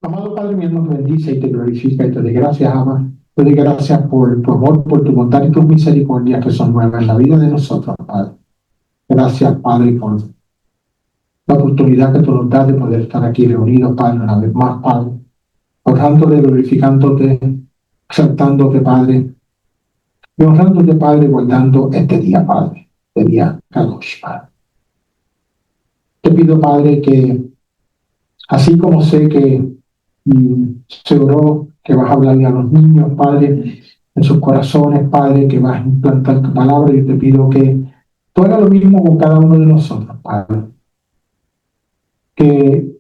Amado Padre mío, nos bendice y te glorifica y te doy gracias, ama. Te doy gracias por tu amor, por tu bondad y tus misericordias que son nuevas en la vida de nosotros, Padre. Gracias, Padre, por la oportunidad que tú nos das de poder estar aquí reunidos, Padre, una vez más, Padre. Honrándote, glorificándote, exaltándote, Padre. Y honrándote, Padre, guardando este día, Padre. Este día, Kadosh, Padre. Te pido, Padre, que así como sé que se oró que vas a hablarle a los niños, Padre, en sus corazones, Padre, que vas a implantar tu palabra. Yo te pido que tú hagas lo mismo con cada uno de nosotros, Padre. Que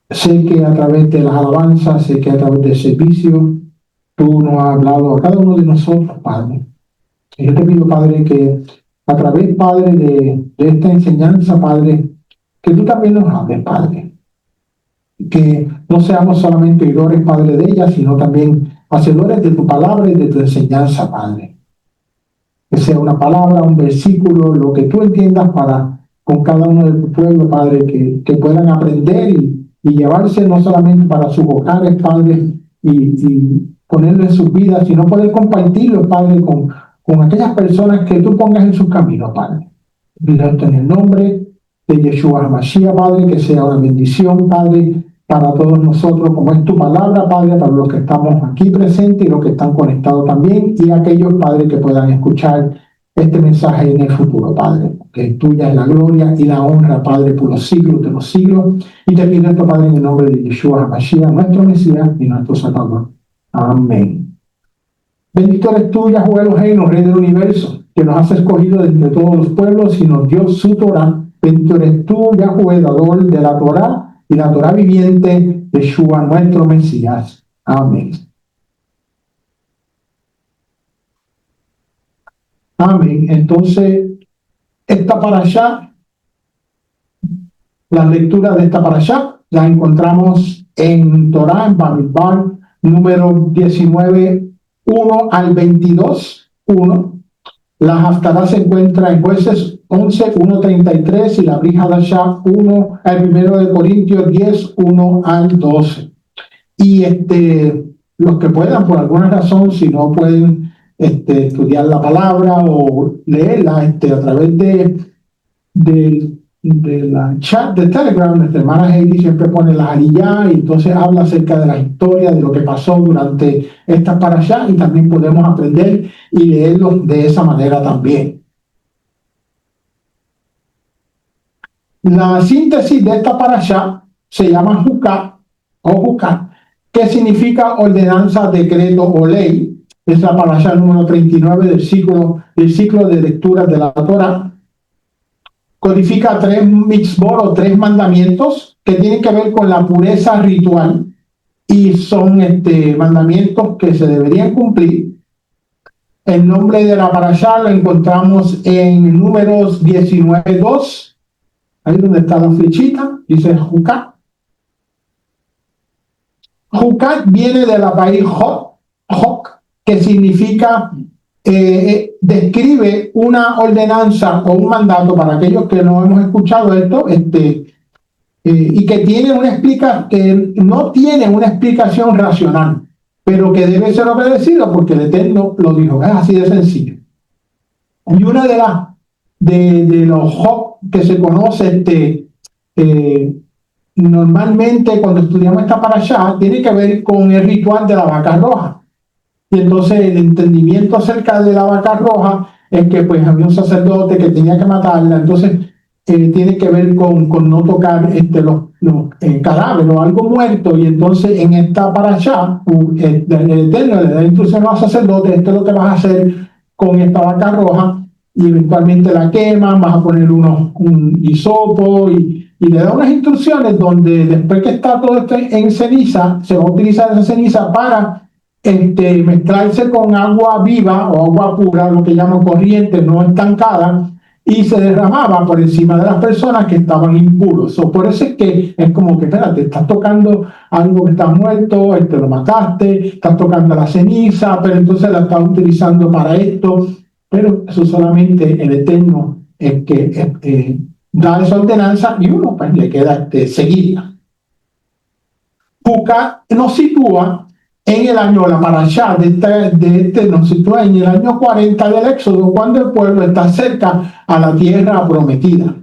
sé que a través de las alabanzas, sé que a través del servicio, tú nos has hablado a cada uno de nosotros, Padre. Y yo te pido, Padre, que a través, Padre, de esta enseñanza, Padre, que tú también nos hables, Padre. Que no seamos solamente oidores, Padre, de ella, sino también hacedores de tu palabra y de tu enseñanza, Padre. Que sea una palabra, un versículo, lo que tú entiendas para con cada uno de tu pueblo, Padre, que puedan aprender y llevarse no solamente para sus hogares, Padre, y ponerlo en sus vidas, sino poder compartirlo, Padre, con aquellas personas que tú pongas en sus caminos, Padre. Pido esto en el nombre de Yeshua HaMashiach, Padre, que sea una bendición, Padre, para todos nosotros, como es tu palabra, Padre, para los que estamos aquí presentes y los que están conectados también, y aquellos, Padre, que puedan escuchar este mensaje en el futuro, Padre, que tuya es la gloria y la honra, Padre, por los siglos de los siglos. Y te pido esto, Padre, en el nombre de Yeshua HaMashiach, nuestro Mesías y nuestro Salvador. Amén. Bendito eres tú, Yahweh Eloheinu, Rey del universo, que nos has escogido de entre todos los pueblos y nos dio su Torah. Bendito eres tú, Yahweh, dador de la Torah y la Torah viviente, Yeshua, nuestro Mesías. Amén. Amén. Entonces, esta parashá, la lectura de esta parashá, la encontramos en Torah, en Bamidbar, número 19, 1 al 22, 1. La Haftará se encuentra en Jueces 11, 1, 33 y la Brit Hadashah 1, el 1 de Corintios 10, 1 al 12. Y los que puedan, por alguna razón, si no pueden estudiar la palabra o leerla a través de la chat de Telegram, nuestra hermana Heidi siempre pone la Aliyá y entonces habla acerca de la historia, de lo que pasó durante estas parashá, y también podemos aprender y leerlo de esa manera también. La síntesis de esta parashá se llama Juká o Juká, que significa ordenanza, decreto o ley. Es la parashá número 39 del ciclo de lecturas de la Torah. Codifica 3 mitzvot o 3 mandamientos que tienen que ver con la pureza ritual y son mandamientos que se deberían cumplir. El nombre de la parashá lo encontramos en Números 19:2, ahí donde está la flechita, dice Juká. Juká viene de la país Hok, que significa describe una ordenanza o un mandato para aquellos que no hemos escuchado esto, y que no tiene una explicación racional, pero que debe ser obedecido porque el Eterno lo dijo. Es así de sencillo. Y una de los Hok que se conoce normalmente cuando estudiamos esta parashá tiene que ver con el ritual de la vaca roja. Y entonces el entendimiento acerca de la vaca roja es que pues había un sacerdote que tenía que matarla. Entonces tiene que ver con no tocar los cadáveres o algo muerto. Y entonces en esta parashá el Eterno le da instrucción al sacerdote: esto es lo que vas a hacer con esta vaca roja, y eventualmente la queman, vas a poner un hisopo y le da unas instrucciones donde después que está todo esto en ceniza, se va a utilizar esa ceniza para mezclarse con agua viva o agua pura, lo que llaman corriente, no estancada, y se derramaba por encima de las personas que estaban impuros. Por eso es que es como que, espérate, estás tocando algo que está muerto, lo mataste, estás tocando la ceniza, pero entonces la estás utilizando para esto. Pero eso solamente el Eterno es que da esa ordenanza y uno pues le queda seguirla. Juca nos sitúa en el año, la parashá nos sitúa en el año 40 del Éxodo, cuando el pueblo está cerca a la tierra prometida.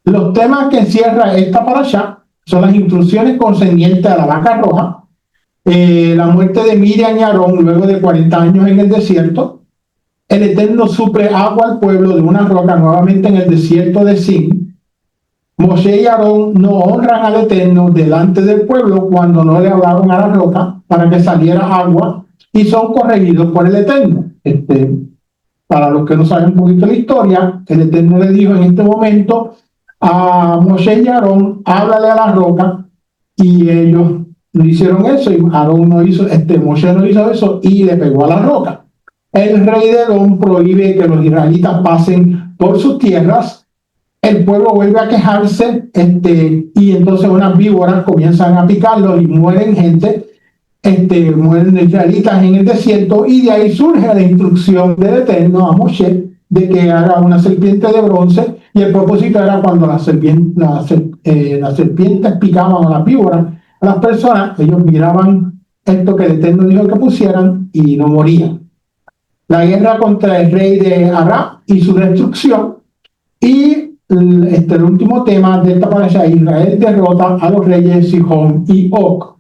Los temas que encierra esta parashá son las instrucciones concernientes a la vaca roja, la muerte de Miriam y Aarón luego de 40 años en el desierto. El Eterno suple agua al pueblo de una roca nuevamente en el desierto de Sin. Moshe y Aarón no honran al Eterno delante del pueblo cuando no le hablaron a la roca para que saliera agua y son corregidos por el Eterno. Para los que no saben un poquito la historia, el Eterno le dijo en este momento a Moshe y Aarón, háblale a la roca, y ellos no hicieron eso, y Aarón no hizo, Moshe no hizo eso y le pegó a la roca. El rey de Edom prohíbe que los israelitas pasen por sus tierras. El pueblo vuelve a quejarse, y entonces unas víboras comienzan a picarlos y mueren gente, mueren israelitas en el desierto, y de ahí surge la instrucción del Eterno a Moshe de que haga una serpiente de bronce, y el propósito era cuando las serpientes picaban a las víboras, a las personas, ellos miraban esto que el Eterno dijo que pusieran y no morían. La guerra contra el rey de Aram y su destrucción, y el último tema de esta parasha, Israel derrota a los reyes Sihón y Og.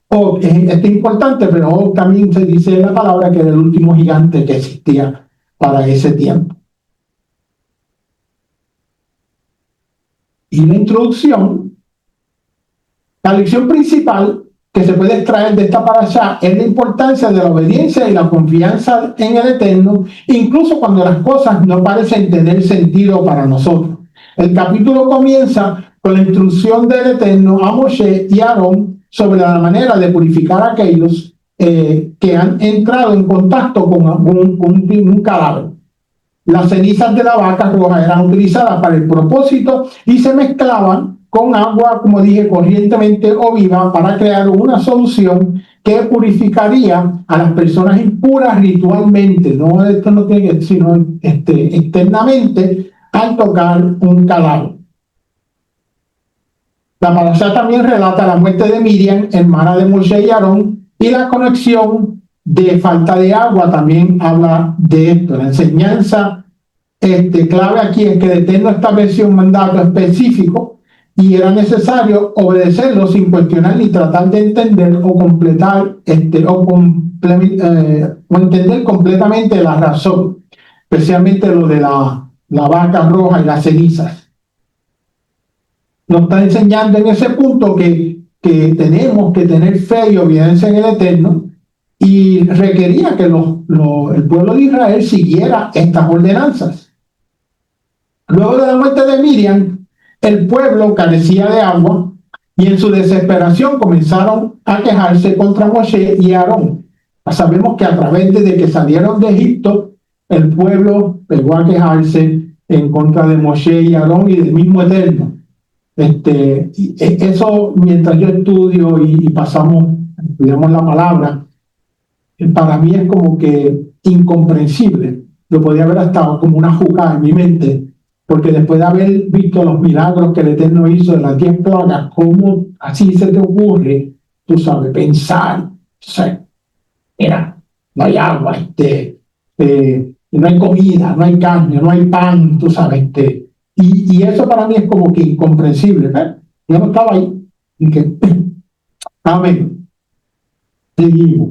Og es importante, pero Og también se dice en la palabra que era el último gigante que existía para ese tiempo. Y la introducción, la lección principal que se puede extraer de esta parashá es la importancia de la obediencia y la confianza en el Eterno, incluso cuando las cosas no parecen tener sentido para nosotros. El capítulo comienza con la instrucción del Eterno a Moshe y Aarón sobre la manera de purificar a aquellos que han entrado en contacto con un cadáver. Las cenizas de la vaca roja eran utilizadas para el propósito y se mezclaban con agua, como dije, corrientemente o viva, para crear una solución que purificaría a las personas impuras ritualmente, no esto no tiene, sino externamente, al tocar un cadáver. La parashá también relata la muerte de Miriam, hermana de Moshe y Aarón, y la conexión de falta de agua también habla de esto. La enseñanza clave aquí es que el Eterno estableció un mandato específico y era necesario obedecerlo sin cuestionar ni tratar de entender o completar o entender completamente la razón, especialmente lo de la vaca roja y las cenizas. Nos está enseñando en ese punto que tenemos que tener fe y obediencia en el Eterno, y requería que el pueblo de Israel siguiera estas ordenanzas. Luego de la muerte de Miriam, el pueblo carecía de agua y en su desesperación comenzaron a quejarse contra Moshe y Aarón. Sabemos que a través de que salieron de Egipto, el pueblo pegó a quejarse en contra de Moshe y Aarón y del mismo Eterno. Eso, mientras yo estudio y estudiamos la palabra, para mí es como que incomprensible. Lo podía haber estado como una jugada en mi mente, porque después de haber visto los milagros que el Eterno hizo de las 10 plagas, ¿cómo así se te ocurre, tú sabes, pensar? Mira, no hay agua, no hay comida, no hay carne, no hay pan, tú sabes, y eso para mí es como que incomprensible, ¿eh? Yo no estaba ahí. Amén. Seguimos.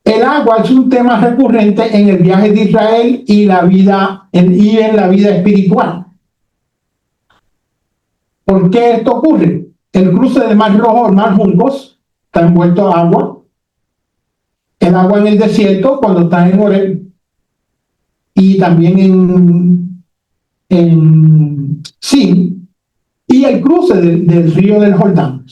El agua es un tema recurrente en el viaje de Israel y en la vida espiritual. ¿Por qué esto ocurre? El cruce del Mar Rojo, el Mar Juncos, está envuelto en agua. El agua en el desierto, cuando está en Horeb, y también en Sin, y el cruce del río del Jordán.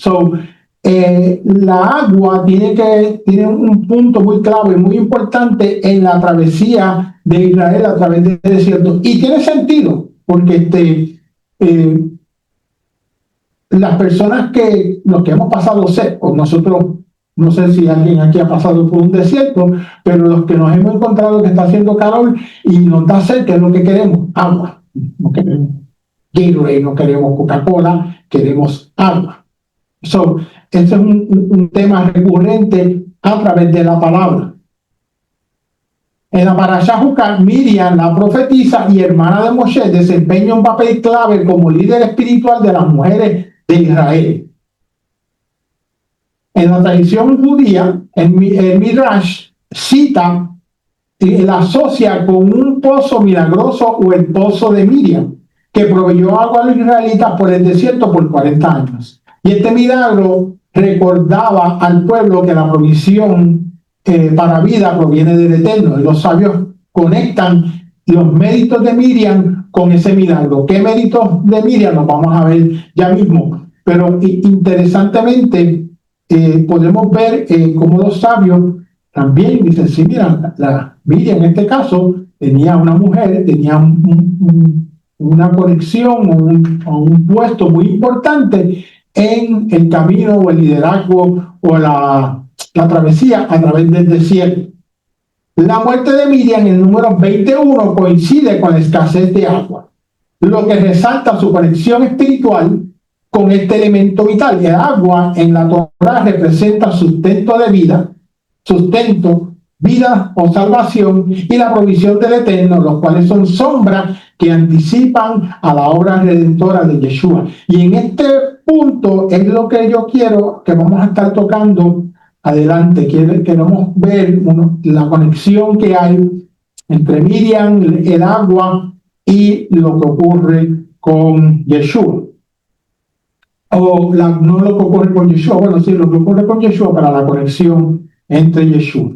La agua tiene un punto muy clave, muy importante en la travesía de Israel a través del desierto. Y tiene sentido, porque las personas los que hemos pasado secos, nosotros, no sé si alguien aquí ha pasado por un desierto, pero los que nos hemos encontrado que está haciendo calor y nos da sed, ¿qué es lo que queremos? Agua. No queremos Gatorade, no queremos Coca-Cola, queremos agua. Este es un tema recurrente a través de la palabra. En la parashá Jukar, Miriam, la profetisa y hermana de Moshe, desempeña un papel clave como líder espiritual de las mujeres de Israel. En la tradición judía, el Midrash cita y la asocia con un pozo milagroso o el pozo de Miriam, que proveyó agua a los israelitas por el desierto por 40 años. Y este milagro recordaba al pueblo que la provisión para vida proviene del Eterno. Y los sabios conectan los méritos de Miriam con ese milagro. ¿Qué méritos de Miriam? Los vamos a ver ya mismo. Pero interesantemente podemos ver cómo los sabios también dicen, sí, mira, la Miriam en este caso tenía una mujer, tenía una conexión o un puesto muy importante en el camino o el liderazgo o la travesía a través del desierto. La muerte de Miriam en el número 21 coincide con la escasez de agua, lo que resalta su conexión espiritual con este elemento vital. El agua en la Torá representa sustento de vida, sustento, vida o salvación y la provisión del Eterno, los cuales son sombras que anticipan a la obra redentora de Yeshua. Y en este punto es lo que yo quiero que vamos a estar tocando adelante. Queremos ver la conexión que hay entre Miriam, el agua y lo que ocurre con Yeshua. No lo que ocurre con Yeshua, bueno, sí, lo que ocurre con Yeshua para la conexión entre Yeshua.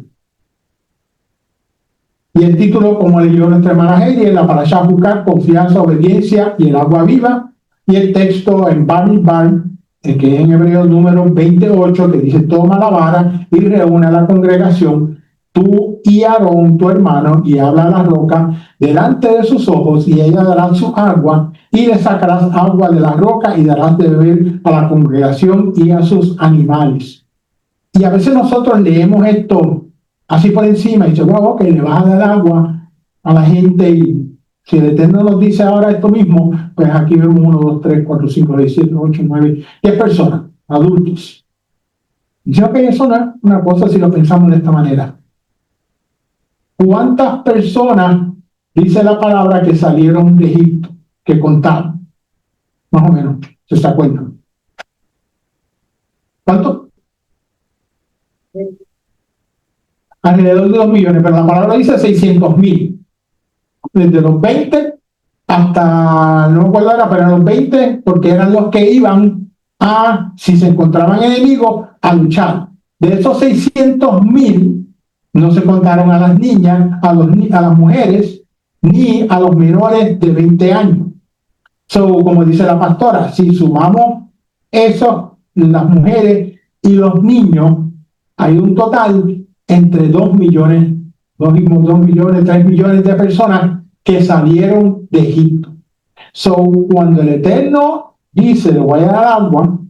Y el título, como leyó nuestra hermana Heidi, en la parashá Jukar, confianza, obediencia y el agua viva. Y el texto en Bamidbar, que es en hebreo número 28, que dice, toma la vara y reúne a la congregación, tú y Aarón, tu hermano, y habla a la roca delante de sus ojos, y ella dará su agua, y le sacarás agua de la roca, y darás de beber a la congregación y a sus animales. Y a veces nosotros leemos esto así por encima, y dice, bueno, ok, le vas a dar agua a la gente, y si el Eterno nos dice ahora esto mismo, pues aquí vemos 1, 2, 3, 4, 5, 6, 7, 8, 9, 10 personas, adultos. Dice, ok, eso no es una cosa si lo pensamos de esta manera. ¿Cuántas personas, dice la palabra, que salieron de Egipto, que contaron? Más o menos, ¿se acuerdan? ¿Cuánto? Alrededor de 2 millones, pero la palabra dice 600,000. Desde los 20 hasta, no me acuerdo ahora, pero los 20, porque eran los que iban a, si se encontraban enemigos, a luchar. De esos 600,000, no se contaron a las niñas, a las mujeres, ni a los menores de 20 años. Como dice la pastora, si sumamos eso, las mujeres y los niños, hay un total entre 2 millones, 2 millones, 3 millones de personas que salieron de Egipto. Cuando el Eterno dice, le voy a dar agua,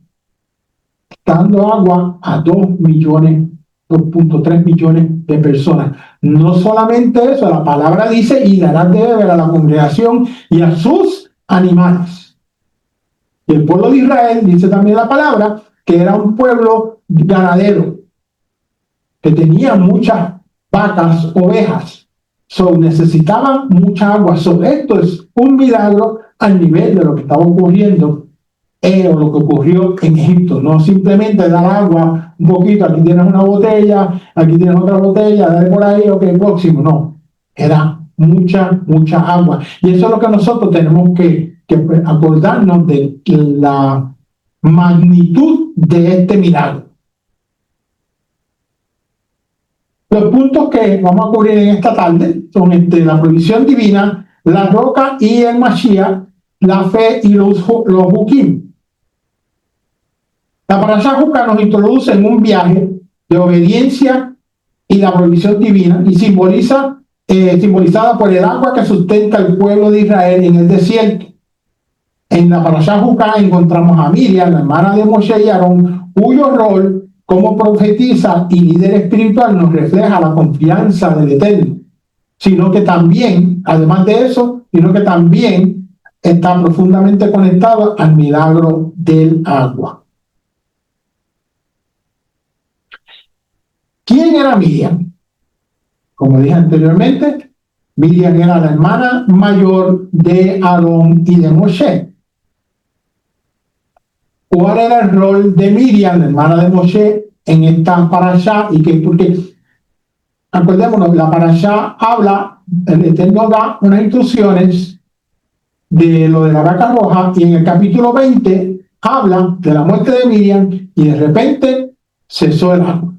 está dando agua a 2 millones, 2.3 millones de personas. No solamente eso, la palabra dice, y darás de beber a la congregación y a sus animales. Y el pueblo de Israel, dice también la palabra, que era un pueblo ganadero, que tenía muchas vacas, ovejas. Necesitaban mucha agua. Esto es un milagro al nivel de lo que estaba ocurriendo o lo que ocurrió en Egipto. No simplemente dar agua un poquito, aquí tienes una botella, aquí tienes otra botella, dale por ahí, ok, próximo. No, era mucha agua. Y eso es lo que nosotros tenemos que acordarnos de la magnitud de este milagro. Los puntos que vamos a cubrir en esta tarde son la provisión divina, la roca y el Mashiach, la fe y los Hukim. La parashá Jukar nos introduce en un viaje de obediencia y la provisión divina y simbolizada por el agua que sustenta el pueblo de Israel en el desierto. En la parashá Jukar encontramos a Miriam, la hermana de Moshe y Aarón, cuyo rol como profetisa y líder espiritual nos refleja la confianza del Eterno. sino que también, además de eso, sino que también está profundamente conectado al milagro del agua. ¿Quién era Miriam? Como dije anteriormente, Miriam era la hermana mayor de Aarón y de Moshe. ¿Cuál era el rol de Miriam, la hermana de Moshe, en esta parashá? Porque acordémonos, la parashá habla, el Eterno da unas instrucciones de lo de la vaca roja, y en el capítulo 20 habla de la muerte de Miriam, y de repente cesó el agua.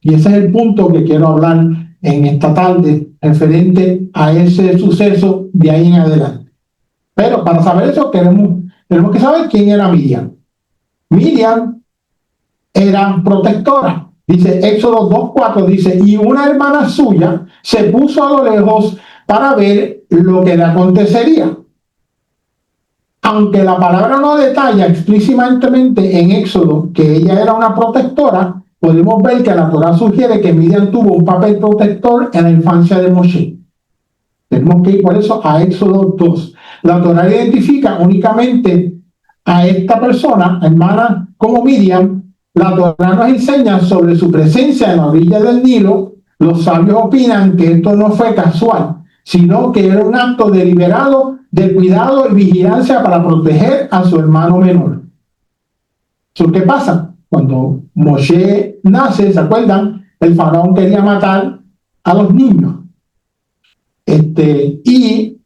Y ese es el punto que quiero hablar en esta tarde, referente a ese suceso de ahí en adelante. Pero para saber eso, tenemos que saber quién era Miriam. Miriam era protectora. Dice Éxodo 2:4, dice, y una hermana suya se puso a lo lejos para ver lo que le acontecería. Aunque la palabra no detalla explícitamente en Éxodo que ella era una protectora, podemos ver que la Torá sugiere que Miriam tuvo un papel protector en la infancia de Moshe. Tenemos que ir por eso a Éxodo 2. La Torá identifica únicamente a esta persona, hermana, como Miriam. La Torá nos enseña sobre su presencia en la orilla del Nilo. Los sabios opinan que esto no fue casual, sino que era un acto deliberado de cuidado y vigilancia para proteger a su hermano menor. ¿Qué pasa? Cuando Moshe nace, ¿se acuerdan? El faraón quería matar a los niños. Y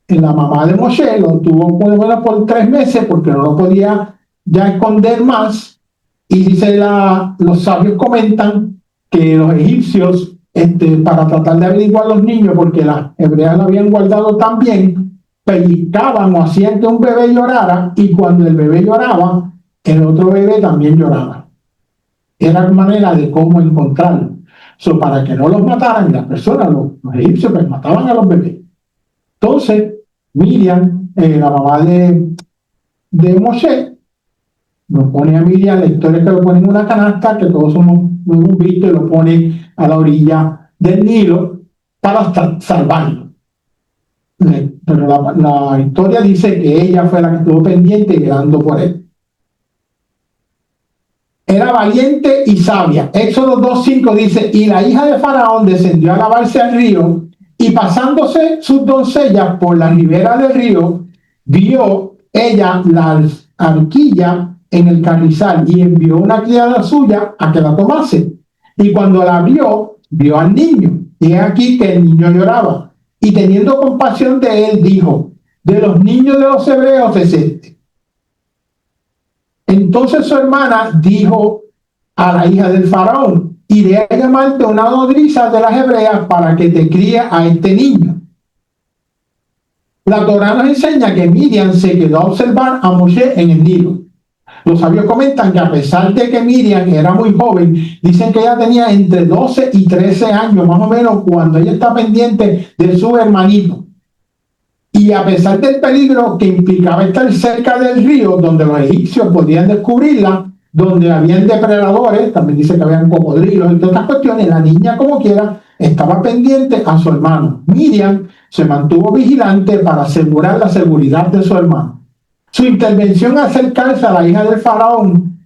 la mamá de Moshe lo tuvo por 3 meses porque no lo podía ya esconder más. Y dice los sabios comentan que los egipcios, para tratar de averiguar a los niños, porque las hebreas lo habían guardado tan bien, pellizcaban o hacían que un bebé llorara, y cuando el bebé lloraba, el otro bebé también lloraba. Era una manera de cómo encontrarlo. Para que no los mataran, las personas, los egipcios, pues mataban a los bebés. Entonces, Miriam, la mamá de Moshe, nos pone a Miriam, la historia es que lo pone en una canasta, que todos hemos visto, y lo pone a la orilla del Nilo para salvarlo. Pero la historia dice que ella fue la que estuvo pendiente y velando por él. Era valiente y sabia. Éxodo 2:5 dice, y la hija de Faraón descendió a lavarse al río, y pasándose sus doncellas por la ribera del río, vio ella la arquilla en el carrizal, y envió una criada suya a que la tomase. Y cuando la vio, vio al niño, y aquí que el niño lloraba. Y teniendo compasión de él, dijo, de los niños de los hebreos es este. Entonces su hermana dijo a la hija del faraón, iré a llamarte una nodriza de las hebreas para que te críe a este niño. La Torá nos enseña que Miriam se quedó a observar a Moshe en el Nilo. Los sabios comentan que a pesar de que Miriam era muy joven, dicen que ella tenía entre 12 y 13 años, más o menos, cuando ella está pendiente de su hermanito. Y a pesar del peligro que implicaba estar cerca del río, donde los egipcios podían descubrirla, donde habían depredadores, también dice que habían cocodrilos y todas estas cuestiones, la niña, como quiera, estaba pendiente a su hermano. Miriam se mantuvo vigilante para asegurar la seguridad de su hermano. Su intervención al acercarse a la hija del faraón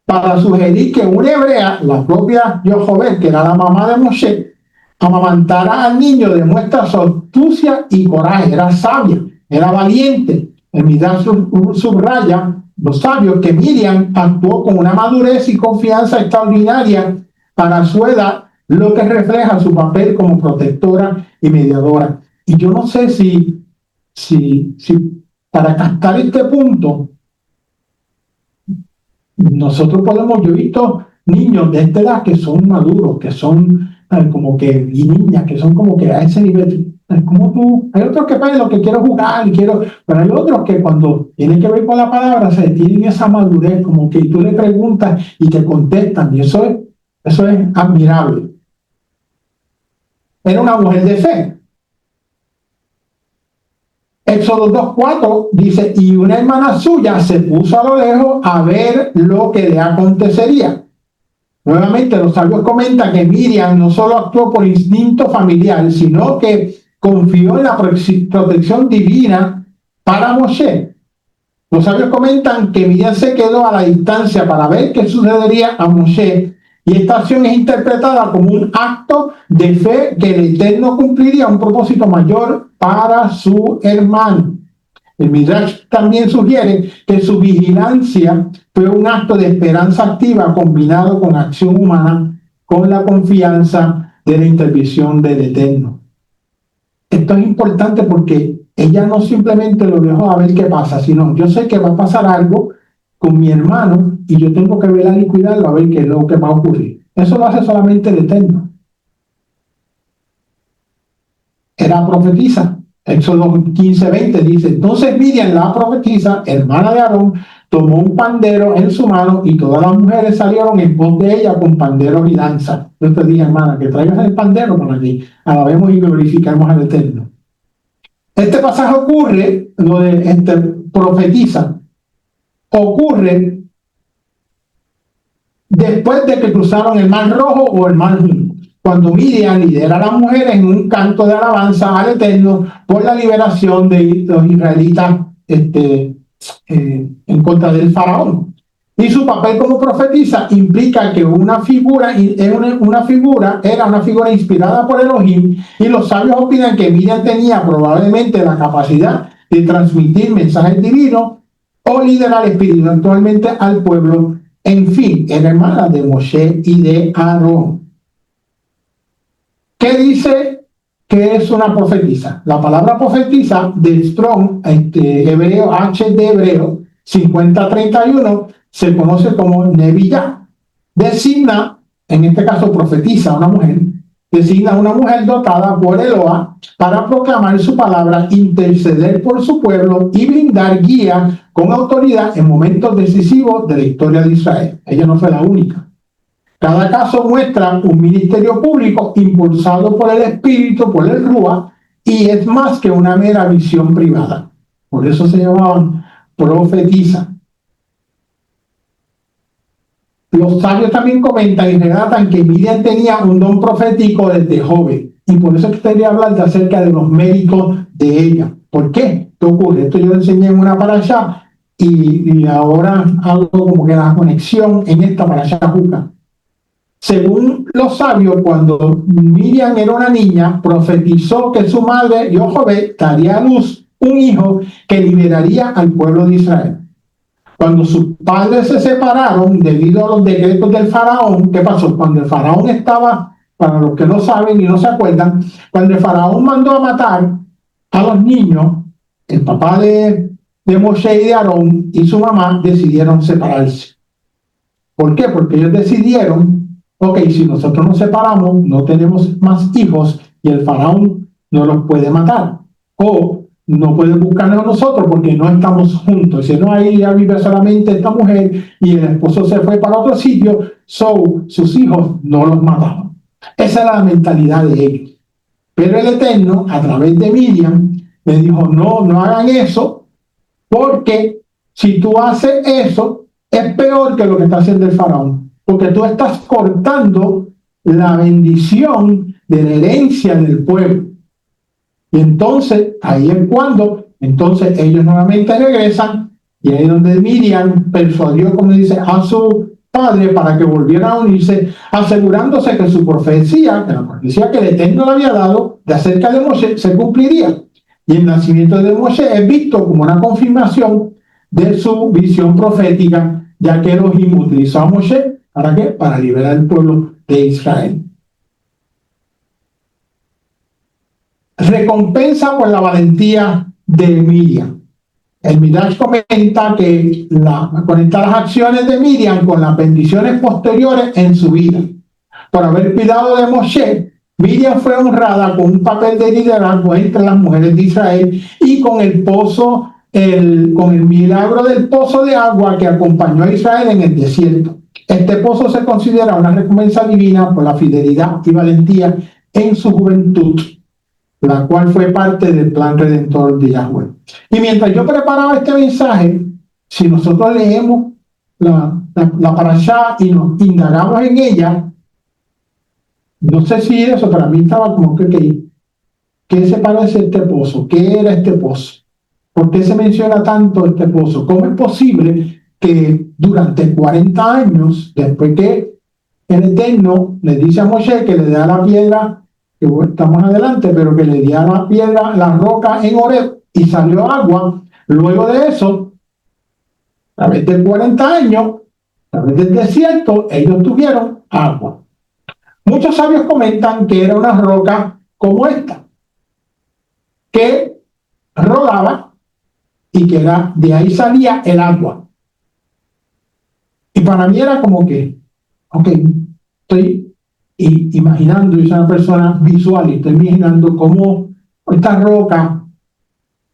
para sugerir que una hebrea, la propia Yochebed, que era la mamá de Moshe, amamantara al niño, demuestra su astucia y coraje. Era sabia, era valiente. En Midrash subraya los sabios que Miriam actuó con una madurez y confianza extraordinaria para su edad, lo que refleja su papel como protectora y mediadora. Y yo no sé si para captar este punto, nosotros podemos, yo he visto niños de esta edad que son maduros, que son como que, y niñas que son como que a ese nivel, como tú, hay otros que para lo que quiero jugar, pero hay otros que cuando tienen que ver con la palabra, se tienen esa madurez, como que tú le preguntas y te contestan, y eso es admirable. Era una mujer de fe. Éxodo 2:4 dice, y una hermana suya se puso a lo lejos a ver lo que le acontecería. Nuevamente, los sabios comentan que Miriam no solo actuó por instinto familiar, sino que confió en la protección divina para Moshe. Los sabios comentan que Miriam se quedó a la distancia para ver qué sucedería a Moshe, y esta acción es interpretada como un acto de fe que el Eterno cumpliría un propósito mayor para su hermano. El Midrash también sugiere que su vigilancia fue un acto de esperanza activa combinado con acción humana, con la confianza de la intervención del Eterno. Esto es importante porque ella no simplemente lo dejó a ver qué pasa, sino yo sé que va a pasar algo con mi hermano y yo tengo que velar y cuidarlo a ver qué es lo que va a ocurrir. Eso lo hace solamente el Eterno. Era profetisa. Éxodo 15:20 dice: entonces Miriam, la profetisa, hermana de Aarón, tomó un pandero en su mano y todas las mujeres salieron en pos de ella con panderos y danzas. Yo te dije, hermana, que traigas el pandero por aquí, alabemos y glorificamos al Eterno. Este pasaje ocurre, lo de profetiza, ocurre después de que cruzaron el Mar Rojo o el Mar Junco, cuando Miriam lidera a las mujeres en un canto de alabanza al Eterno por la liberación de los israelitas en contra del faraón. Y su papel como profetisa implica que una figura era una figura inspirada por Elohim, y los sabios opinan que Miriam tenía probablemente la capacidad de transmitir mensajes divinos o liderar espiritualmente al pueblo. En fin, era hermana de Moshe y de Aarón. ¿Qué dice que es una profetisa? La palabra profetisa de Strong, hebreo, HD hebreo, 5031, se conoce como Neviya. Designa, en este caso profetiza a una mujer, designa a una mujer dotada por Eloah para proclamar su palabra, interceder por su pueblo y brindar guía con autoridad en momentos decisivos de la historia de Israel. Ella no fue la única. Cada caso muestra un ministerio público impulsado por el Espíritu, por el Ruach, y es más que una mera visión privada. Por eso se llamaban profetisa. Los sabios también comentan y relatan que Miriam tenía un don profético desde joven, y por eso quería hablar acerca de los méritos de ella. ¿Por qué? ¿Qué ocurre? Esto yo lo enseñé en una parashá, y ahora hago como que la conexión en esta parashá Juca. Según los sabios, cuando Miriam era una niña, profetizó que su madre, Yochebed, daría a luz un hijo que liberaría al pueblo de Israel. Cuando sus padres se separaron debido a los decretos del faraón, ¿qué pasó? Cuando el faraón estaba, para los que no saben y no se acuerdan, cuando el faraón mandó a matar a los niños, el papá de Moshe y de Aarón y su mamá decidieron separarse. ¿Por qué? Porque ellos decidieron: ok, si nosotros nos separamos, no tenemos más hijos y el faraón no los puede matar. O no puede buscarnos a nosotros porque no estamos juntos. Si no, ahí ya vive solamente esta mujer y el esposo se fue para otro sitio, sus hijos no los mataban. Esa era la mentalidad de ellos. Pero el Eterno, a través de Miriam, le dijo: no hagan eso, porque si tú haces eso, es peor que lo que está haciendo el faraón. Porque tú estás cortando la bendición de la herencia del pueblo. Y entonces, ahí es cuando, entonces ellos nuevamente regresan, y ahí es donde Miriam persuadió, como dice, a su padre para que volviera a unirse, asegurándose que su profecía, que la profecía que el Eterno le había dado de acerca de Moshe, se cumpliría. Y el nacimiento de Moshe es visto como una confirmación de su visión profética, ya que Elohim utilizó a Moshe, ¿para qué? Para liberar al pueblo de Israel. Recompensa por la valentía de Miriam. El Midrash comenta que conecta las acciones de Miriam con las bendiciones posteriores en su vida. Por haber cuidado de Moshe, Miriam fue honrada con un papel de liderazgo entre las mujeres de Israel y con el milagro del pozo de agua que acompañó a Israel en el desierto. Este pozo se considera una recompensa divina por la fidelidad y valentía en su juventud, la cual fue parte del plan redentor de Yahweh. Y mientras yo preparaba este mensaje, si nosotros leemos la parashá y nos indagamos en ella, no sé si eso para mí estaba como que ¿qué se parece este pozo? ¿Qué era este pozo? ¿Por qué se menciona tanto este pozo? ¿Cómo es posible que durante 40 años, después que el Eterno le dice a Moshe que le da la piedra, que estamos adelante, pero que le diera la piedra, la roca en Horeb y salió agua, luego de eso, a través de 40 años, a través del desierto, ellos tuvieron agua. Muchos sabios comentan que era una roca como esta, que rodaba y que era, de ahí salía el agua. Y para mí era como que, ok, estoy imaginando, yo soy una persona visual y estoy imaginando cómo esta roca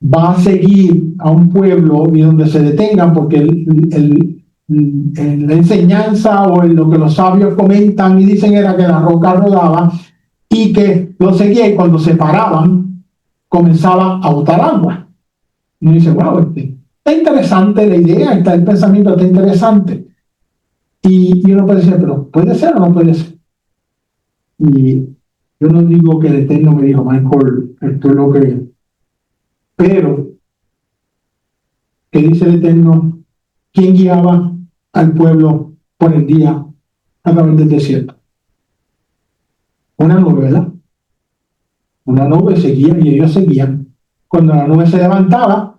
va a seguir a un pueblo y donde se detengan, porque la enseñanza o lo que los sabios comentan y dicen era que la roca rodaba y que lo seguía y cuando se paraban comenzaba a botar agua. Y uno dice, wow, está interesante la idea, está el pensamiento, está interesante. Y uno puede decir, pero ¿puede ser o no puede ser? Y yo no digo que el Eterno me dijo, Michael, esto es lo que... Pero, ¿qué dice el Eterno? ¿Quién guiaba al pueblo por el día a través del desierto? Una nube, ¿verdad? Una nube seguía y ellos seguían. Cuando la nube se levantaba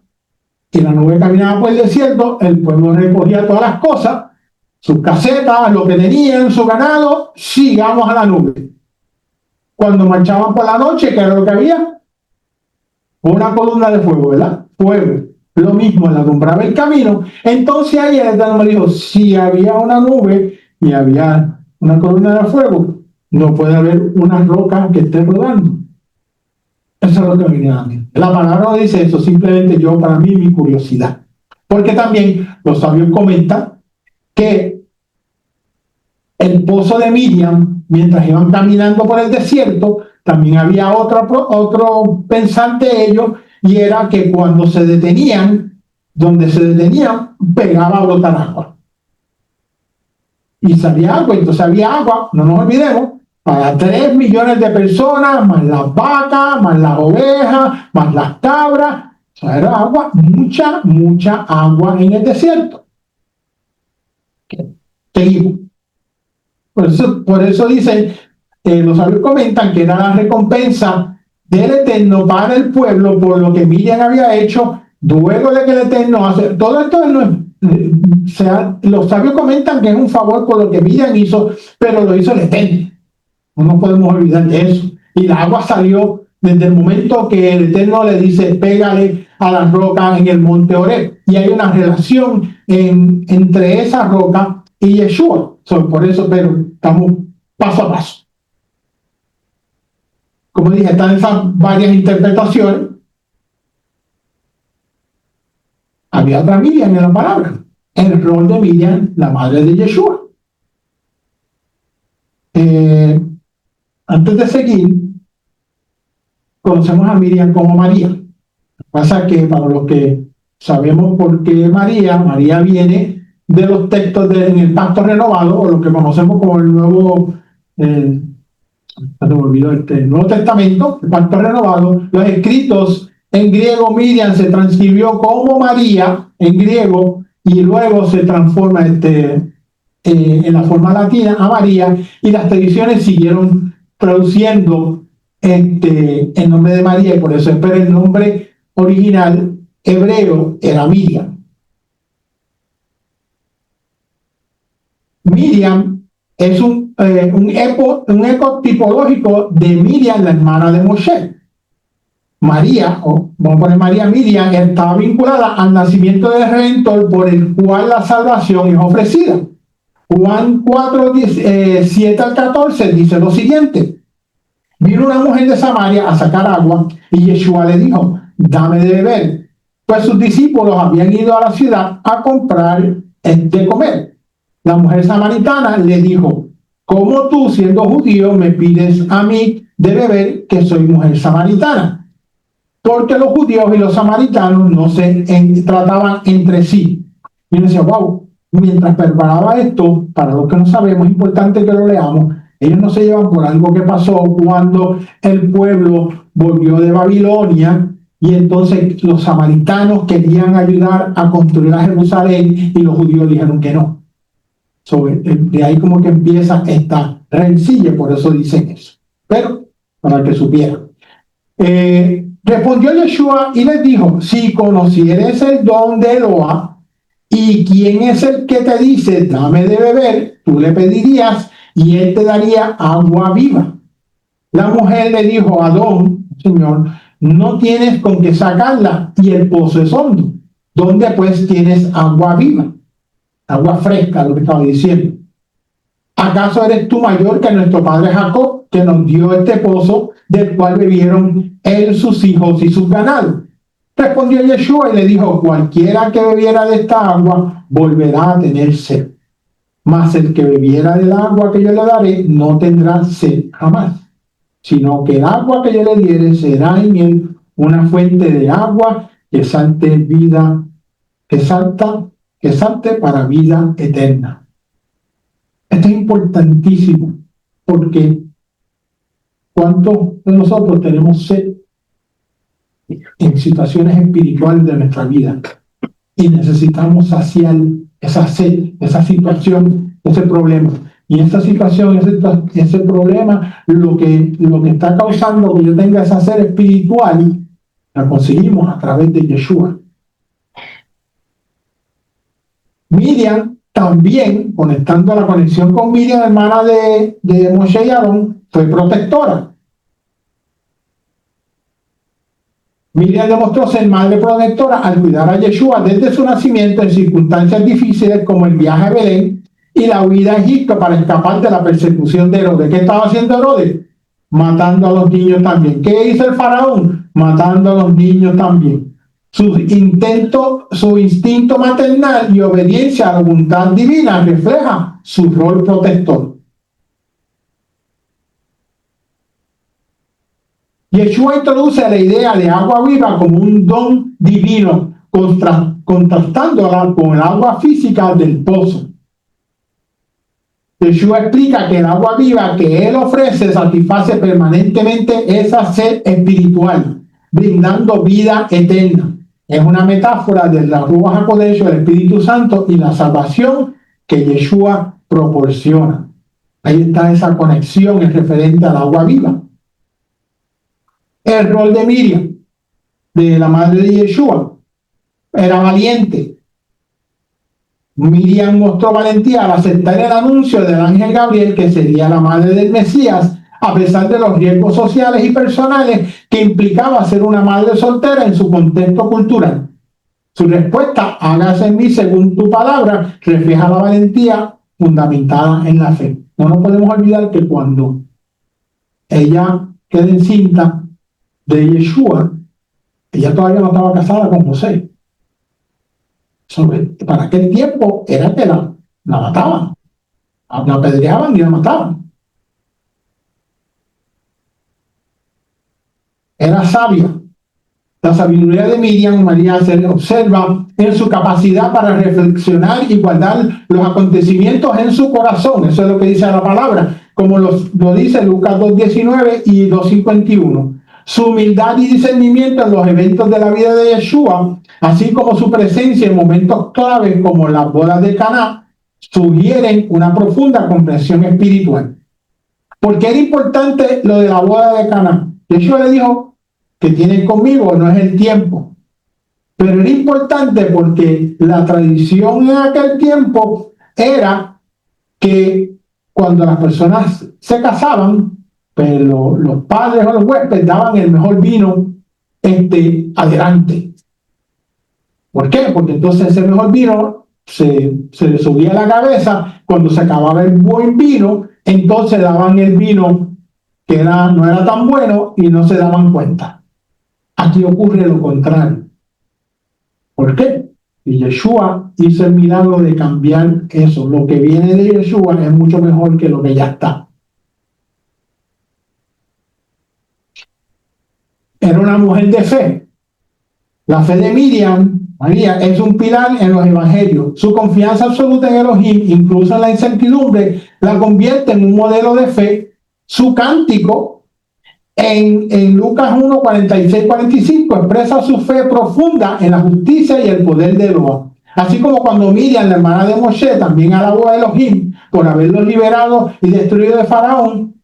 y la nube caminaba por el desierto, el pueblo recogía todas las cosas, sus casetas, lo que tenían, su ganado, sigamos a la nube. Cuando marchaban por la noche, ¿qué era lo que había? Una columna de fuego, ¿verdad? Fuego. Lo mismo, él alumbraba el camino. Entonces ahí el Eterno me dijo, si había una nube y había una columna de fuego, no puede haber una roca que esté rodando. Eso es lo que venía a mí. La palabra no dice eso, simplemente yo, para mí, mi curiosidad. Porque también los sabios comentan que el pozo de Miriam, mientras iban caminando por el desierto, también había otro pensar de ellos, y era que cuando se detenían, donde se detenían, pegaba a brotar agua. Y salía agua, entonces había agua, no nos olvidemos, para 3 millones de personas, más las vacas, más las ovejas, más las cabras. O sea, era agua, mucha agua en el desierto. Seguimos. Por eso dicen, los sabios comentan que era la recompensa del Eterno para el pueblo por lo que Miriam había hecho, luego de que el Eterno hace. Todo esto los sabios comentan que es un favor por lo que Miriam hizo, pero lo hizo el Eterno. No nos podemos olvidar de eso. Y el agua salió desde el momento que el Eterno le dice, pégale a la roca en el monte Horeb. Y hay una relación entre esa roca y Yeshua. Por eso, pero estamos paso a paso. Como dije, están esas varias interpretaciones. Había otra Miriam en la palabra. El rol de Miriam, la madre de Yeshua. Antes de seguir, conocemos a Miriam como María. Lo que pasa es que para los que sabemos por qué María viene de los textos en el Pacto Renovado, o lo que conocemos como el Nuevo, Nuevo Testamento, el Pacto Renovado. Los escritos en griego, Miriam se transcribió como María en griego y luego se transforma en la forma latina a María, y las tradiciones siguieron traduciendo el nombre de María, y por eso pero el nombre original hebreo era Miriam. Miriam es un eco tipológico de Miriam, la hermana de Moshe. María, vamos a poner María Miriam, estaba vinculada al nacimiento del Redentor por el cual la salvación es ofrecida. Juan 4, 7 al 14 dice lo siguiente: vino una mujer de Samaria a sacar agua y Yeshua le dijo, dame de beber, pues sus discípulos habían ido a la ciudad a comprar de comer. La mujer samaritana le dijo, ¿cómo tú, siendo judío, me pides a mí de beber, que soy mujer samaritana? Porque los judíos y los samaritanos no se trataban entre sí. Y uno decía, wow, Mientras preparaba esto, para los que no sabemos, es importante que lo leamos. Ellos no se llevan por algo que pasó cuando el pueblo volvió de Babilonia y entonces los samaritanos querían ayudar a construir a Jerusalén y los judíos dijeron que no. De ahí como que empieza esta rencilla, por eso dicen eso. Pero para que supieran. Respondió Yeshua y les dijo: si conocieres el don de Eloa y quién es el que te dice dame de beber, tú le pedirías y él te daría agua viva. La mujer le dijo a Adón: Señor, no tienes con qué sacarla y el pozo es hondo. ¿Dónde pues tienes agua viva? Agua fresca, lo que estaba diciendo. ¿Acaso eres tú mayor que nuestro padre Jacob, que nos dio este pozo, del cual bebieron él, sus hijos y sus ganados? Respondió Yeshua y le dijo: cualquiera que bebiera de esta agua volverá a tener sed, mas el que bebiera del agua que yo le daré no tendrá sed jamás, sino que el agua que yo le diere será en él una fuente de agua que salte vida, que salte para vida eterna. Esto es importantísimo, porque ¿cuántos de nosotros tenemos sed en situaciones espirituales de nuestra vida? Y necesitamos saciar esa sed, esa situación, ese problema. Y esa situación, ese problema, lo que está causando que yo tenga esa sed espiritual, la conseguimos a través de Yeshua. Miriam también, conectando la conexión con Miriam, hermana de Moshe y Aarón, fue protectora. Miriam demostró ser madre protectora al cuidar a Yeshua desde su nacimiento en circunstancias difíciles como el viaje a Belén y la huida a Egipto para escapar de la persecución de Herodes. ¿Qué estaba haciendo Herodes? Matando a los niños también. ¿Qué hizo el faraón? Matando a los niños también. Su instinto maternal y obediencia a la voluntad divina refleja su rol protector. Yeshua introduce la idea de agua viva como un don divino, contrastándola con el agua física del pozo. Yeshua explica que el agua viva que él ofrece satisface permanentemente esa sed espiritual, brindando vida eterna. Es una metáfora de la Ruach HaKodesh, del Espíritu Santo, y la salvación que Yeshua proporciona. Ahí está esa conexión en referente al agua viva. El rol de Miriam, de la madre de Yeshua, era valiente. Miriam mostró valentía al aceptar el anuncio del ángel Gabriel que sería la madre del Mesías, a pesar de los riesgos sociales y personales que implicaba ser una madre soltera en su contexto cultural. Su respuesta, hágase en mí según tu palabra, refleja la valentía fundamentada en la fe. No nos podemos olvidar que cuando ella queda encinta de Yeshua, ella todavía no estaba casada con José. Para aquel tiempo era que la mataban, la apedreaban y la mataban. Era sabia. La sabiduría de Miriam María se observa en su capacidad para reflexionar y guardar los acontecimientos en su corazón. Eso es lo que dice la palabra, como lo dice Lucas 2:19 y 2:51. Su humildad y discernimiento en los eventos de la vida de Yeshua, así como su presencia en momentos claves como las bodas de Caná, sugieren una profunda comprensión espiritual. ¿Por qué era importante lo de la boda de Caná? Yeshua le dijo que tienen conmigo, no es el tiempo. Pero era importante porque la tradición en aquel tiempo era que cuando las personas se casaban, pero los padres o los huéspedes daban el mejor vino adelante. ¿Por qué? Porque entonces ese mejor vino se le subía a la cabeza. Cuando se acababa el buen vino, entonces daban el vino que no era tan bueno y no se daban cuenta. Aquí ocurre lo contrario. ¿Por qué? Y Yeshua hizo el milagro de cambiar eso. Lo que viene de Yeshua es mucho mejor que lo que ya está. Era una mujer de fe. La fe de Miriam, María, es un pilar en los evangelios. Su confianza absoluta en Elohim, incluso en la incertidumbre, la convierte en un modelo de fe. Su cántico en Lucas 1, 46, 45 expresa su fe profunda en la justicia y el poder de Elohim. Así como cuando Miriam, la hermana de Moshe, también alabó a Elohim por haberlos liberado y destruido de Faraón,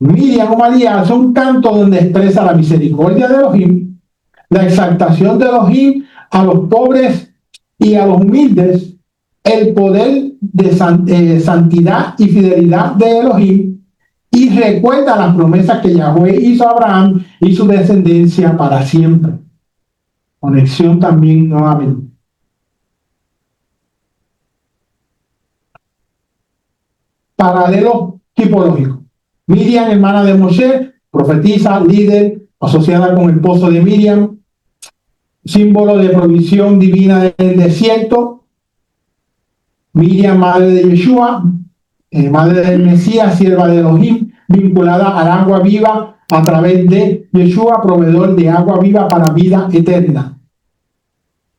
Miriam o María hace un canto donde expresa la misericordia de Elohim, la exaltación de Elohim a los pobres y a los humildes, el poder de santidad y fidelidad de Elohim, y recuerda las promesas que Yahweh hizo a Abraham y su descendencia para siempre. Conexión también nuevamente. Paralelo tipológico. Miriam, hermana de Moshe, profetisa, líder, asociada con el pozo de Miriam, símbolo de provisión divina del desierto. Miriam, madre de Yeshua, madre del Mesías, sierva de Elohim, vinculada al agua viva a través de Yeshua, proveedor de agua viva para vida eterna.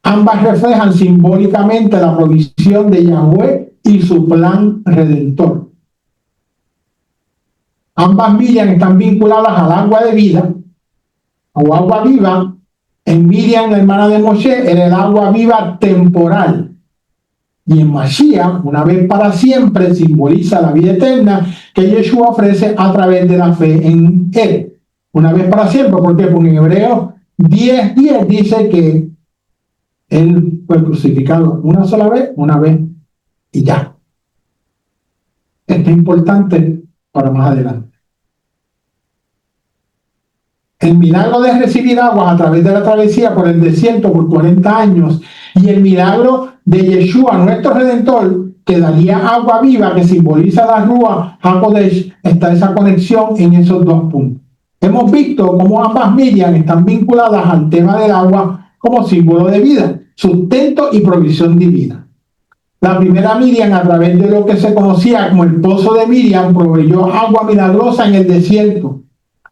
Ambas reflejan simbólicamente la provisión de Yahweh y su plan redentor. Ambas Miriam están vinculadas al agua de vida o agua viva. En Miriam, la hermana de Moshe, era el agua viva temporal. Y en Mashiach, una vez para siempre, simboliza la vida eterna que Yeshua ofrece a través de la fe en él. Una vez para siempre, ¿por qué? Porque en Hebreos 10:10 dice que él fue crucificado una sola vez, una vez y ya. Esto es importante para más adelante. El milagro de recibir aguas a través de la travesía por el desierto por 40 años y el milagro de Yeshua, nuestro Redentor, que daría agua viva, que simboliza la Rúa HaKodesh, está esa conexión en esos dos puntos. Hemos visto cómo ambas Miriam están vinculadas al tema del agua como símbolo de vida, sustento y provisión divina. La primera Miriam, a través de lo que se conocía como el pozo de Miriam, proveyó agua milagrosa en el desierto,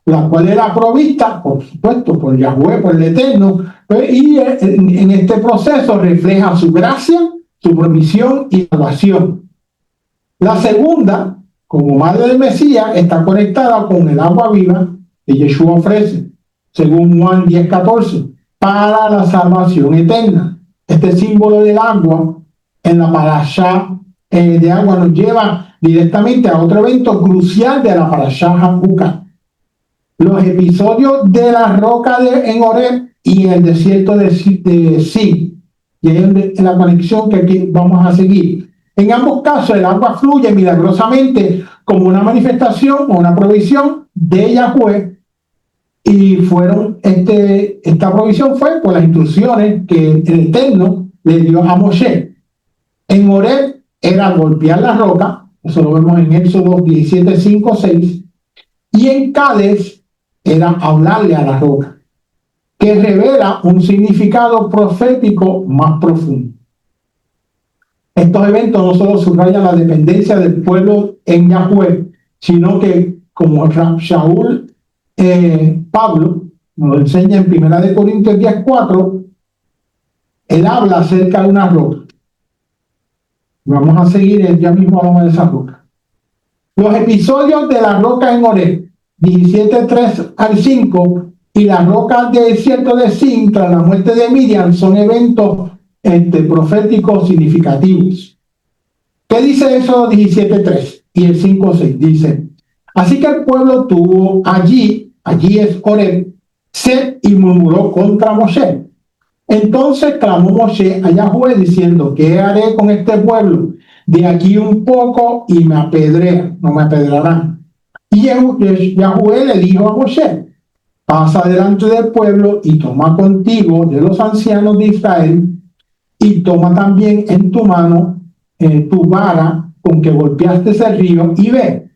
la cual era provista, por supuesto, por Yahweh, por el Eterno, y en este proceso refleja su gracia, su provisión y salvación. La segunda, como madre del Mesías, está conectada con el agua viva que Yeshua ofrece, según Juan 10:14, para la salvación eterna. Este símbolo del agua en la parashá de agua nos lleva directamente a otro evento crucial de la parashá Hanukkah. Los episodios de la roca en Horeb y el desierto de Sin. Y ahí es la conexión que aquí vamos a seguir. En ambos casos, el agua fluye milagrosamente como una manifestación o una provisión de Yahweh. Y esta provisión fue por las instrucciones que el Eterno le dio a Moshe. En Horeb era golpear la roca, eso lo vemos en Éxodo 17, 5, 6. Y en Cádiz era hablarle a la roca, que revela un significado profético más profundo. Estos eventos no solo subrayan la dependencia del pueblo en Yahweh, sino que, como Shaul Pablo nos lo enseña en 1 Corintios 10:4, él habla acerca de una roca. Vamos a seguir, ya mismo hablamos de esa roca. Los episodios de la roca en Horeb, 17:3 al 5, y la roca del desierto de Sin tras la muerte de Miriam son eventos proféticos significativos. ¿Qué dice eso 17:3 y el 5:6? Dice: así que el pueblo tuvo allí es Horeb, sed y murmuró contra Moshe. Entonces clamó Moshe a Yahweh diciendo: ¿qué haré con este pueblo? De aquí un poco y me apedrean, no me apedrearán. Y Yahweh le dijo a Moshe: pasa delante del pueblo y toma contigo de los ancianos de Israel y toma también en tu mano tu vara con que golpeaste ese río y ve.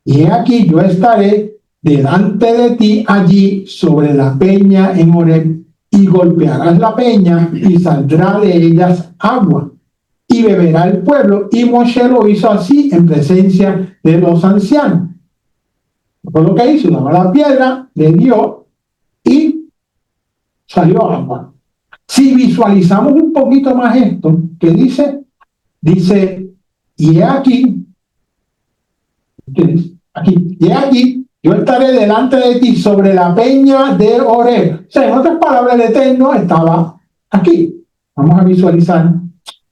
Y he aquí yo estaré delante de ti allí sobre la peña en Horeb, y golpearás la peña y saldrá de ellas agua y beberá el pueblo. Y Moshe lo hizo así en presencia de los ancianos. Fue lo que hizo, una mala piedra, le dio y salió agua. Si visualizamos un poquito más esto, ¿qué dice? Dice, y he aquí, ¿qué dice? Aquí, y he aquí, yo estaré delante de ti sobre la peña de Horeb. O sea, en otras palabras, el Eterno estaba aquí. Vamos a visualizar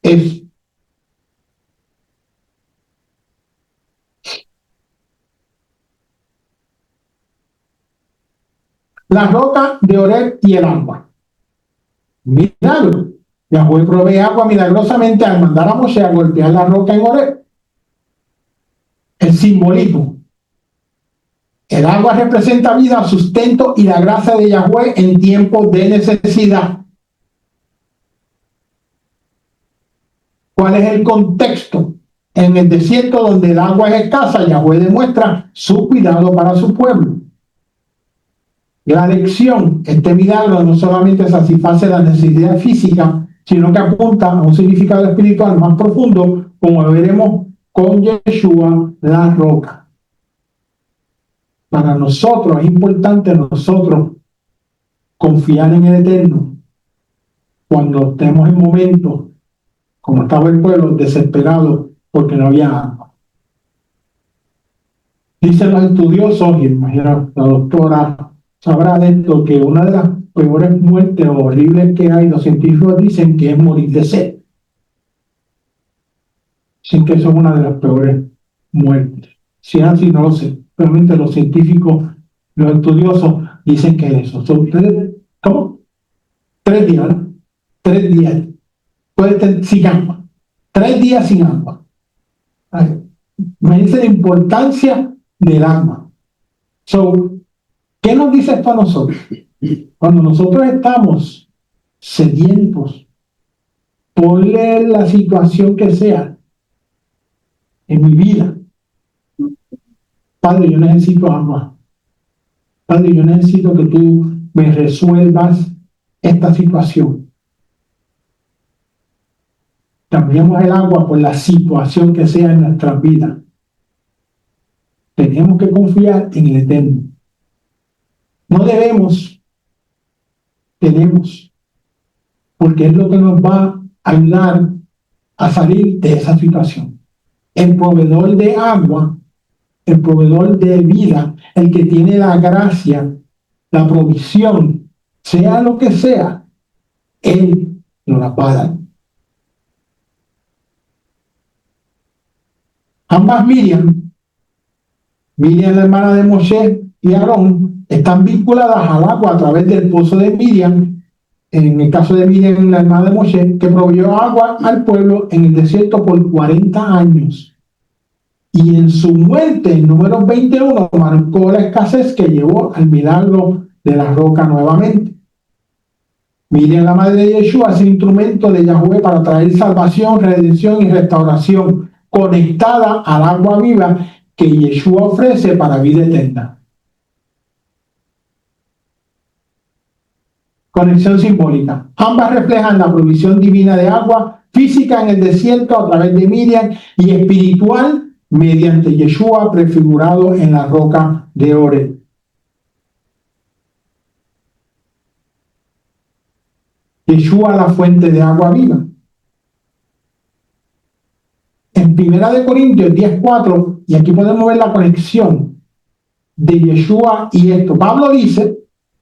eso. La roca de Horeb y el agua. Milagro. Yahweh provee agua milagrosamente al mandar a Moshe a golpear la roca en Horeb. El simbolismo. El agua representa vida, sustento y la gracia de Yahweh en tiempos de necesidad. ¿Cuál es el contexto? En el desierto donde el agua es escasa, Yahweh demuestra su cuidado para su pueblo. La lección, este milagro no solamente satisface la necesidad física, sino que apunta a un significado espiritual más profundo, como veremos con Yeshua, la roca. Para nosotros es importante confiar en el Eterno cuando estemos en momentos, como estaba el pueblo, desesperado porque no había agua. Dicen los estudiosos, y imagino la doctora sabrá de esto, que una de las peores muertes horribles que hay, los científicos dicen que es morir de sed. Dicen que eso es una de las peores muertes. Si es así, no lo sé. Realmente los científicos, los estudiosos, dicen que eso. Son ¿cómo? 3 días, ¿no? 3 días. Puede estar sin agua. 3 días sin agua. Me dice la importancia del agua. ¿Qué nos dice esto a nosotros? Cuando nosotros estamos sedientos, por la situación que sea en mi vida, Padre, yo necesito agua. Padre, yo necesito que tú me resuelvas esta situación. Cambiemos el agua por la situación que sea en nuestras vidas. Tenemos que confiar en el Eterno. No tenemos, porque es lo que nos va a ayudar a salir de esa situación. El proveedor de agua, el proveedor de vida, el que tiene la gracia, la provisión, sea lo que sea, Él nos la va a dar. Ambas Miriam, la hermana de Moshe y Aarón, están vinculadas al agua a través del pozo de Miriam, en el caso de Miriam, la hermana de Moshe, que proveyó agua al pueblo en el desierto por 40 años. Y en su muerte, en Números 21, marcó la escasez que llevó al milagro de la roca nuevamente. Miriam, la madre de Yeshua, es el instrumento de Yahweh para traer salvación, redención y restauración, conectada al agua viva que Yeshua ofrece para vida eterna. Conexión simbólica. Ambas reflejan la provisión divina de agua física en el desierto a través de Miriam y espiritual mediante Yeshua prefigurado en la roca de Horeb. Yeshua, la fuente de agua viva. En 1 Corintios 10:4, y aquí podemos ver la conexión de Yeshua y esto. Pablo dice,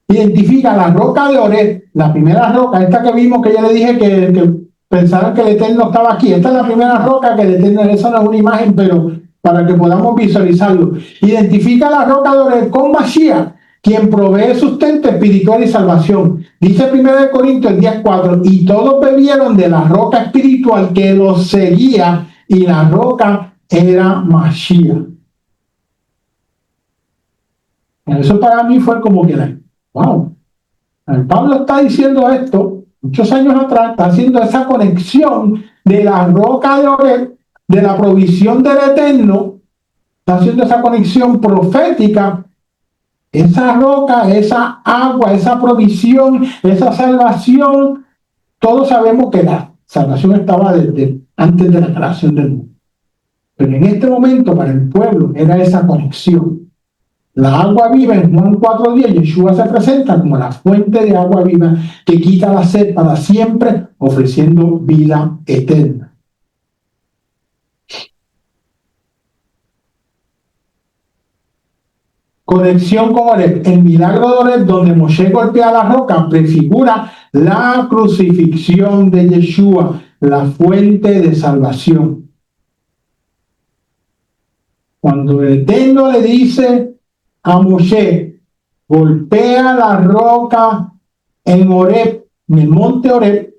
identifica la roca de Horeb, la primera roca, esta que vimos que ya le dije que pensaron que el Eterno estaba aquí. Esta es la primera roca que el Eterno, esa no es una imagen, pero para que podamos visualizarlo. Identifica la roca de Horeb con Mashiach, quien provee sustento espiritual y salvación. Dice 1 Corintios 10:4, y todos bebieron de la roca espiritual que los seguía, y la roca era Mashiach. Eso para mí fue como que, wow, Pablo está diciendo esto muchos años atrás, está haciendo esa conexión de la roca de Horeb, de la provisión del Eterno, está haciendo esa conexión profética. Esa roca, esa agua, esa provisión, esa salvación, todos sabemos que la salvación estaba desde antes de la creación del mundo. Pero en este momento para el pueblo era esa conexión. La agua viva en Juan 4:10, Yeshua se presenta como la fuente de agua viva que quita la sed para siempre, ofreciendo vida eterna. Conexión con Oreb. El milagro de Oreb, donde Moshe golpea la roca, prefigura la crucifixión de Yeshua, la fuente de salvación. Cuando el Eterno le dice a Moshe, golpea la roca en Oreb, en el monte Oreb,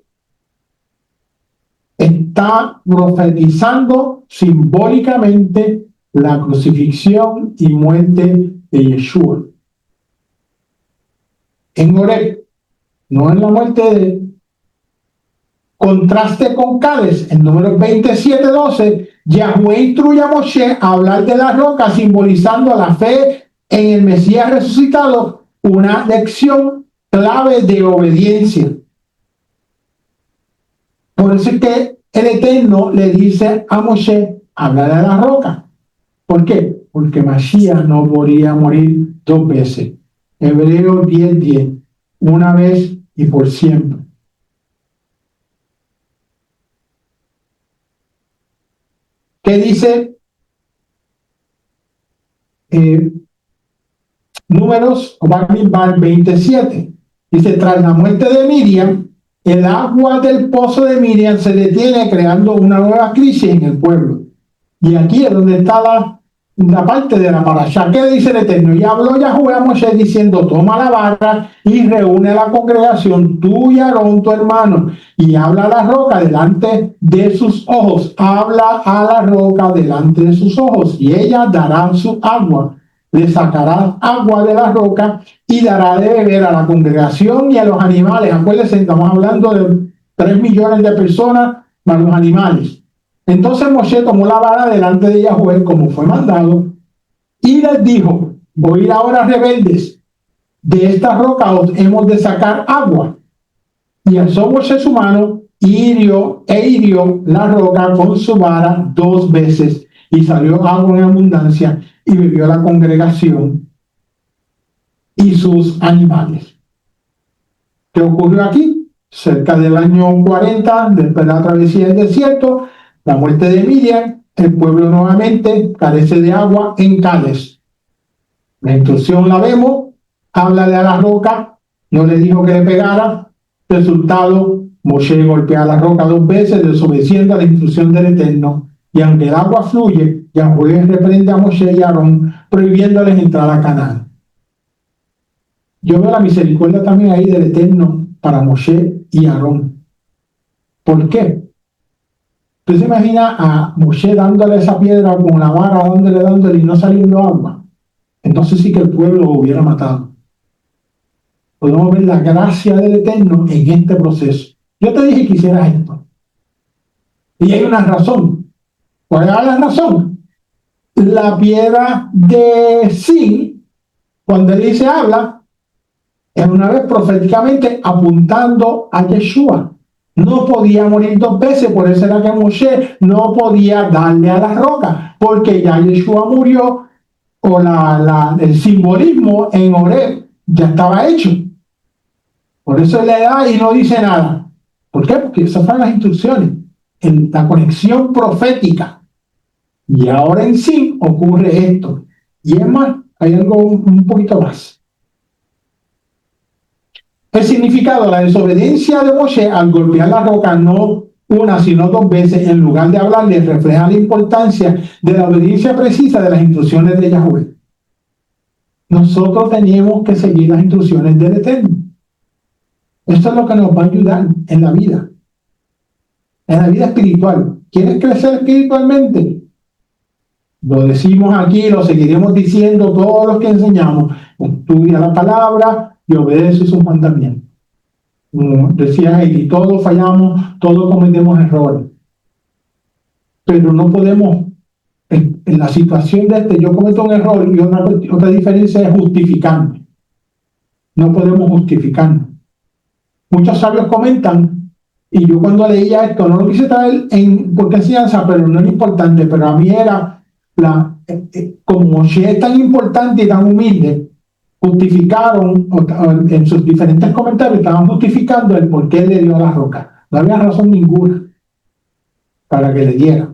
está profetizando simbólicamente la crucifixión y muerte de Yeshua. En Oreb, no en la muerte de contraste con Cades, en Números 27:12, Yahweh instruye a Moshe a hablar de la roca, simbolizando la fe en el Mesías resucitado, una lección clave de obediencia. Por eso es que el Eterno le dice a Moshe, habla de la roca. ¿Por qué? Porque Mashiach no podría morir dos veces. Hebreos 10:10, una vez y por siempre. ¿Qué dice Números 27? Dice, tras la muerte de Miriam, el agua del pozo de Miriam se detiene, creando una nueva crisis en el pueblo. Y aquí es donde está la parte de la parashá. ¿Qué dice el Eterno? Y habló Yahweh a Moshe diciendo, toma la vara y reúne a la congregación, tú y Aarón, tu hermano, y habla a la roca delante de sus ojos. Habla a la roca delante de sus ojos, y ella dará su agua. Le sacará agua de la roca y dará de beber a la congregación y a los animales. Acuérdense, estamos hablando de 3 millones de personas más los animales. Entonces Moshe tomó la vara delante de Yahweh, como fue mandado, y les dijo, oíd ahora, rebeldes, de esta roca os hemos de sacar agua. Y alzó Moshe su mano, hirió la roca con su vara 2 veces, y salió agua en abundancia, y bebió la congregación y sus animales. ¿Qué ocurrió aquí? Cerca del año 40, después de la travesía del desierto, la muerte de Miriam, el pueblo nuevamente carece de agua en Cades. La instrucción la vemos, habla de la roca, no le dijo que le pegara. Resultado, Moshe golpea la roca 2 veces, desobedeciendo a la instrucción del Eterno. Y aunque el agua fluye, Yahweh reprende a Moshe y a Aarón, prohibiéndoles entrar a Canaán. Yo veo la misericordia también ahí del Eterno para Moshe y Aarón. ¿Por qué? ¿Usted se imagina a Moshe dándole esa piedra con la vara, dándole y no saliendo agua? Entonces sí que el pueblo lo hubiera matado. Podemos ver la gracia del Eterno en este proceso. Yo te dije que hicieras esto. Y hay una razón. ¿Cuál es la razón? La piedra de Sin, cuando él dice habla, es una vez proféticamente apuntando a Yeshua. No podía morir 2 veces, por eso era que Moshe no podía darle a la roca, porque ya Yeshua murió, o el simbolismo en Oreb ya estaba hecho. Por eso le da y no dice nada. ¿Por qué? Porque esas fueron las instrucciones, en la conexión profética. Y ahora en sí ocurre esto. Y es más, hay algo un poquito más. El significado de la desobediencia de Moshe al golpear la roca, no una sino 2 veces, en lugar de hablarle, refleja la importancia de la obediencia precisa de las instrucciones de Yahweh. Nosotros tenemos que seguir las instrucciones del Eterno. Esto es lo que nos va a ayudar en la vida espiritual. ¿Quieres crecer espiritualmente? Lo decimos aquí, lo seguiremos diciendo todos los que enseñamos. Estudia la palabra y obedece sus mandamientos. Como decía Heidi, todos fallamos, todos cometemos errores. Pero no podemos, en la situación de yo cometo un error y otra diferencia es justificarme. No podemos justificarnos. Muchos sabios comentan, y yo cuando leía esto, no lo quise traer porque enseñanza, pero no era importante, pero a mí era como Moshe es tan importante y tan humilde, justificaron en sus diferentes comentarios, estaban justificando el por qué le dio a la roca. No había razón ninguna para que le diera.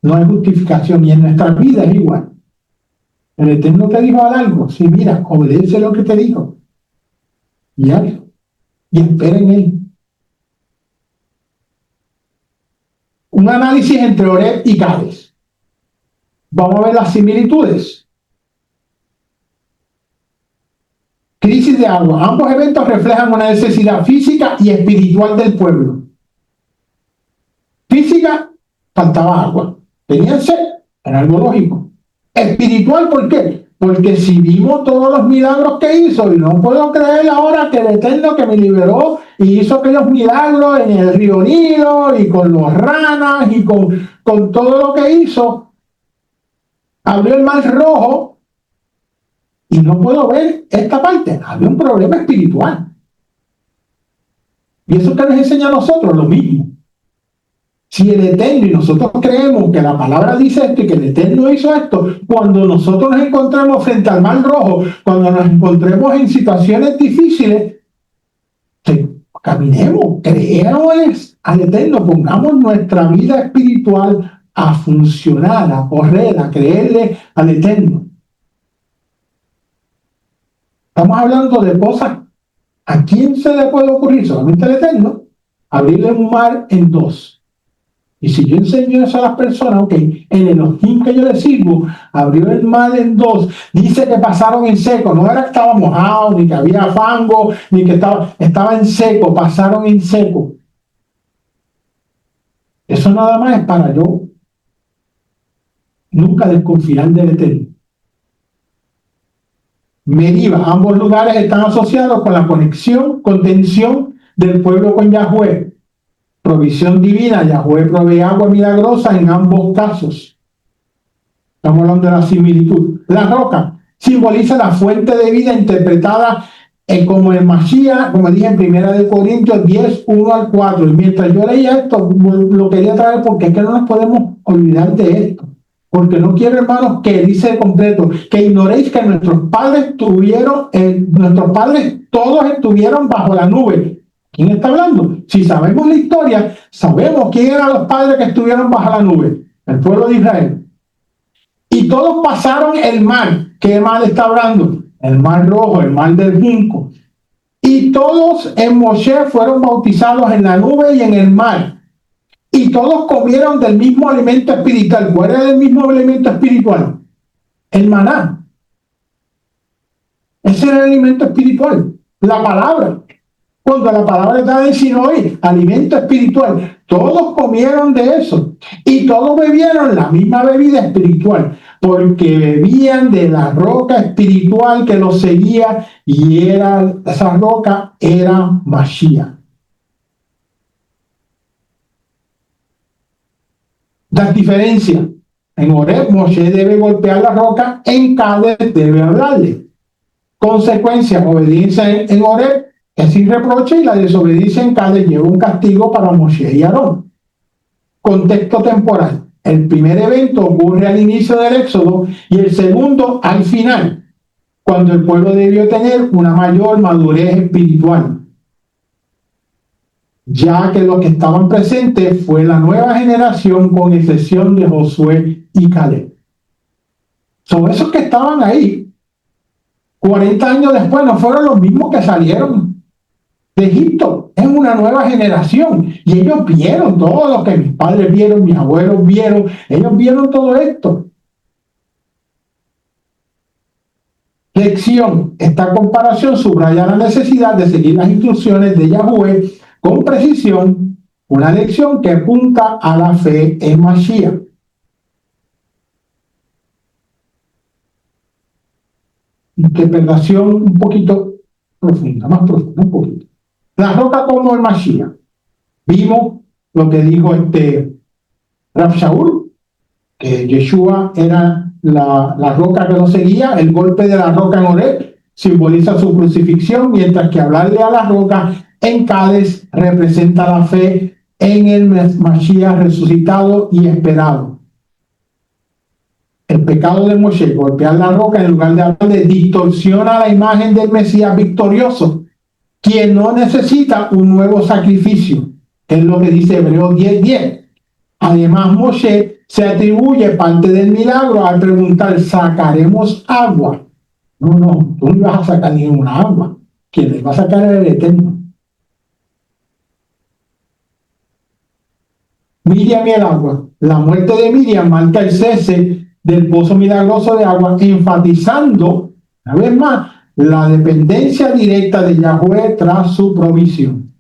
No hay justificación, y en nuestras vidas es igual. El Eterno te dijo algo, sí, mira, obedece lo que te dijo y hazlo, y espera en Él. Un análisis entre Oreb y Cades. Vamos a ver las similitudes. Crisis de agua. Ambos eventos reflejan una necesidad física y espiritual del pueblo. Física, faltaba agua. Tenían sed, era algo lógico. Espiritual, ¿por qué? Porque si vimos todos los milagros que hizo, y no puedo creer ahora que el Eterno que me liberó y hizo aquellos milagros en el río Nilo y con los ranas y con todo lo que hizo, abrió el mar rojo y no puedo ver esta parte. Había un problema espiritual. Y eso que nos enseña a nosotros, lo mismo. Si el Eterno, y nosotros creemos que la palabra dice esto y que el Eterno hizo esto, cuando nosotros nos encontremos frente al mar rojo, cuando nos encontremos en situaciones difíciles, caminemos, creemos al Eterno, pongamos nuestra vida espiritual a funcionar, a correr, a creerle al Eterno. Estamos hablando de cosas. ¿A quién se le puede ocurrir? Solamente al Eterno. Abrirle un mar en dos. Y si yo enseño eso a las personas, ok, en el Elohim que yo les sirvo, abrió el mar en dos, dice que pasaron en seco, no era que estaba mojado, ni que había fango, ni que estaba en seco, pasaron en seco. Eso nada más es para yo nunca desconfiar del Eterno. Meriba, ambos lugares están asociados con la contención del pueblo con Yahweh. Provisión divina, Yahweh provee agua milagrosa en ambos casos. Estamos hablando de la similitud. La roca simboliza la fuente de vida interpretada como el Mashiach, como dije en 1 Corintios 10, 1 al 4. Y mientras yo leía esto, lo quería traer porque es que no nos podemos olvidar de esto. Porque no quiero, hermanos, que dice completo, que ignoréis que nuestros padres todos estuvieron bajo la nube. ¿Quién está hablando? Si sabemos la historia, sabemos quién eran los padres que estuvieron bajo la nube, el pueblo de Israel. Y todos pasaron el mar. ¿Qué mar está hablando? El mar rojo, el mar del junco. Y todos en Moshe fueron bautizados en la nube y en el mar. Y todos comieron del mismo alimento espiritual. ¿Cuál era el mismo alimento espiritual? El maná. Ese era el alimento espiritual. La palabra. Cuando la palabra está en Sinaí, alimento espiritual, todos comieron de eso y todos bebieron la misma bebida espiritual, porque bebían de la roca espiritual que los seguía, y esa roca era Mashiach. Las diferencias: en Oreb, Moshe debe golpear la roca, en Cades debe hablarle. Consecuencias: obediencia en Oreb es sin reproche, y la desobediencia en Cades lleva un castigo para Moshe y Aarón. Contexto temporal: el primer evento ocurre al inicio del Éxodo y el segundo al final, cuando el pueblo debió tener una mayor madurez espiritual, ya que los que estaban presentes fue la nueva generación, con excepción de Josué y Caleb. Son esos que estaban ahí 40 años después, no fueron los mismos que salieron de Egipto. Es una nueva generación, y ellos vieron todo lo que mis padres vieron, mis abuelos vieron. Ellos vieron todo esto. Lección: esta comparación subraya la necesidad de seguir las instrucciones de Yahweh con precisión, una lección que apunta a la fe en Mashiach. Interpretación un poquito profunda, más profunda, un poquito. La roca como el Mashiach. Vimos lo que dijo Rav Shaul, que Yeshua era la roca que lo seguía. El golpe de la roca en Oreb simboliza su crucifixión, mientras que hablarle a la roca en Cades representa la fe en el Mashiach resucitado y esperado. El pecado de Moshe, golpear la roca en lugar de hablarle, distorsiona la imagen del Mesías victorioso, quien no necesita un nuevo sacrificio, que es lo que dice Hebreos 10:10. Además, Moshe se atribuye parte del milagro al preguntar, ¿sacaremos agua? No, no, tú no ibas a sacar ninguna agua. Quien le va a sacar es el Eterno. Miriam y el agua. La muerte de Miriam marca el cese del pozo milagroso de agua, enfatizando, una vez más, la dependencia directa de Yahweh tras su provisión.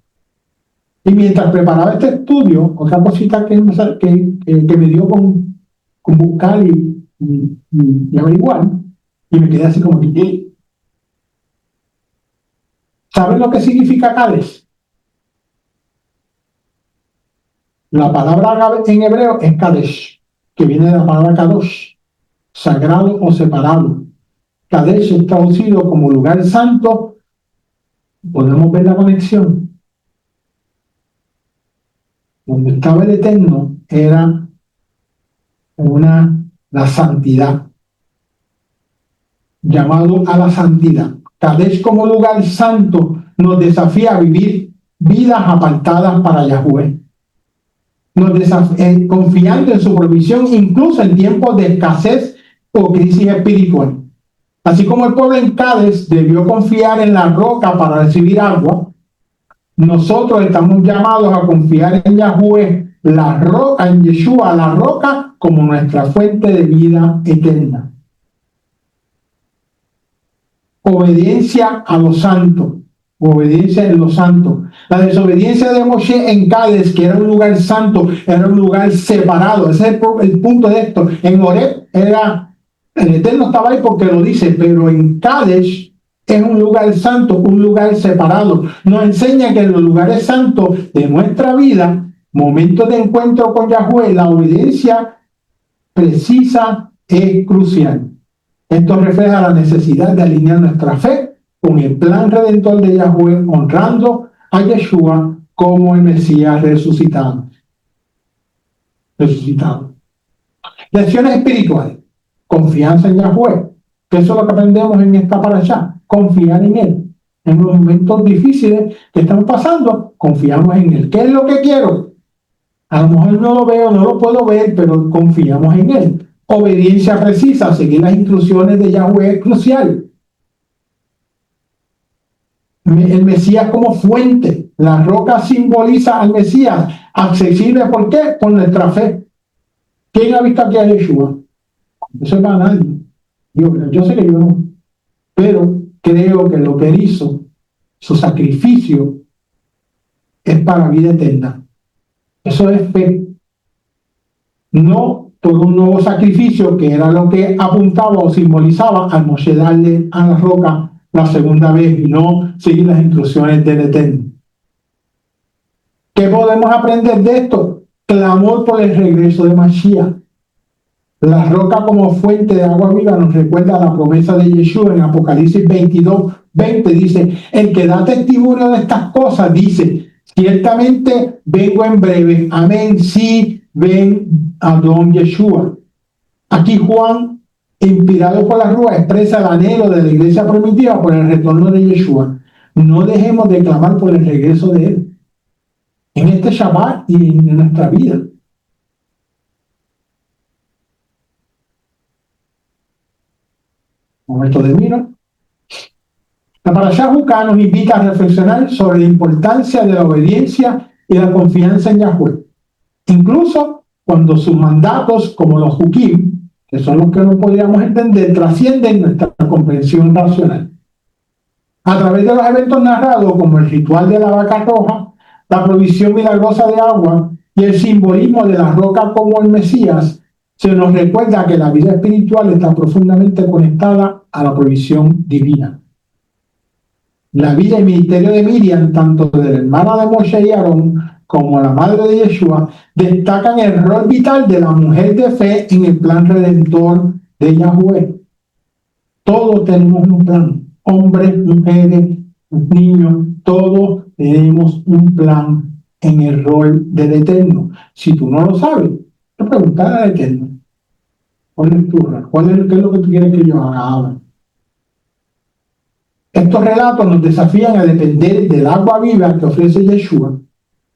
Y mientras preparaba este estudio, otra cosita que me dio con buscar y averiguar, y me quedé así como que, ¿saben lo que significa Cades? La palabra en hebreo es Kadesh, que viene de la palabra Kadosh, sagrado o separado. Kadesh es traducido como lugar santo. Podemos ver la conexión. Donde estaba el Eterno era la santidad, llamado a la santidad. Kadesh como lugar santo nos desafía a vivir vidas apartadas para Yahweh. Confiando en su provisión incluso en tiempos de escasez o crisis espiritual. Así como el pueblo en Cádiz debió confiar en la roca para recibir agua, nosotros estamos llamados a confiar en Yahweh, la roca, en Yeshua, la roca, como nuestra fuente de vida eterna. Obediencia a los santos. Obediencia en los santos. La desobediencia de Moshe en Cádiz, que era un lugar santo, era un lugar separado. Ese es el punto de esto. En Horeb el Eterno estaba ahí porque lo dice, pero en Cádiz es un lugar santo, un lugar separado. Nos enseña que en los lugares santos de nuestra vida, momentos de encuentro con Yahweh, la obediencia precisa es crucial. Esto refleja la necesidad de alinear nuestra fe con el plan redentor de Yahweh, honrando a Yeshua como el Mesías resucitado. Lecciones espirituales. Confianza en Yahweh. Que eso es lo que aprendemos en esta parashá. Confiar en Él. En los momentos difíciles que estamos pasando, confiamos en Él. ¿Qué es lo que quiero? A lo mejor no lo veo, no lo puedo ver, pero confiamos en Él. Obediencia precisa, seguir las instrucciones de Yahweh es crucial. El Mesías como fuente. La roca simboliza al Mesías. Accesible, ¿por qué? Por nuestra fe. ¿Quién ha visto aquí a Yeshua? Eso es para nadie. Yo sé que yo no. Pero creo que lo que él hizo, su sacrificio, es para vida eterna. Eso es fe. No por un nuevo sacrificio, que era lo que apuntaba o simbolizaba al Moshe darle a la roca la segunda vez y no seguir las instrucciones del Eterno. ¿Qué podemos aprender de esto? Clamor por el regreso de Mashiach. La roca como fuente de agua viva nos recuerda la promesa de Yeshua en Apocalipsis 22:20. Dice, el que da testimonio de estas cosas dice, ciertamente vengo en breve. Amén. Sí, ven a don Yeshua. Aquí Juan, inspirado por la Rúa, expresa el anhelo de la iglesia primitiva por el retorno de Yeshua. No dejemos de clamar por el regreso de él en este Shabbat y en nuestra vida. Momento de miro. La parashá Jucá nos invita a reflexionar sobre la importancia de la obediencia y la confianza en Yahweh. Incluso cuando sus mandatos, como los Jukim, que son los que no podríamos entender, trascienden nuestra comprensión racional. A través de los eventos narrados, como el ritual de la vaca roja, la provisión milagrosa de agua y el simbolismo de la roca como el Mesías, se nos recuerda que la vida espiritual está profundamente conectada a la provisión divina. La vida y ministerio de Miriam, tanto de la hermana de Moshe y Aarón, como la madre de Yeshua, destacan el rol vital de la mujer de fe en el plan redentor de Yahweh. Todos tenemos un plan, hombres, mujeres, niños, todos tenemos un plan en el rol del Eterno. Si tú no lo sabes, te preguntas al Eterno. ¿Cuál es tu rol? ¿Qué es lo que tú quieres que yo haga ahora? Estos relatos nos desafían a depender del agua viva que ofrece Yeshua,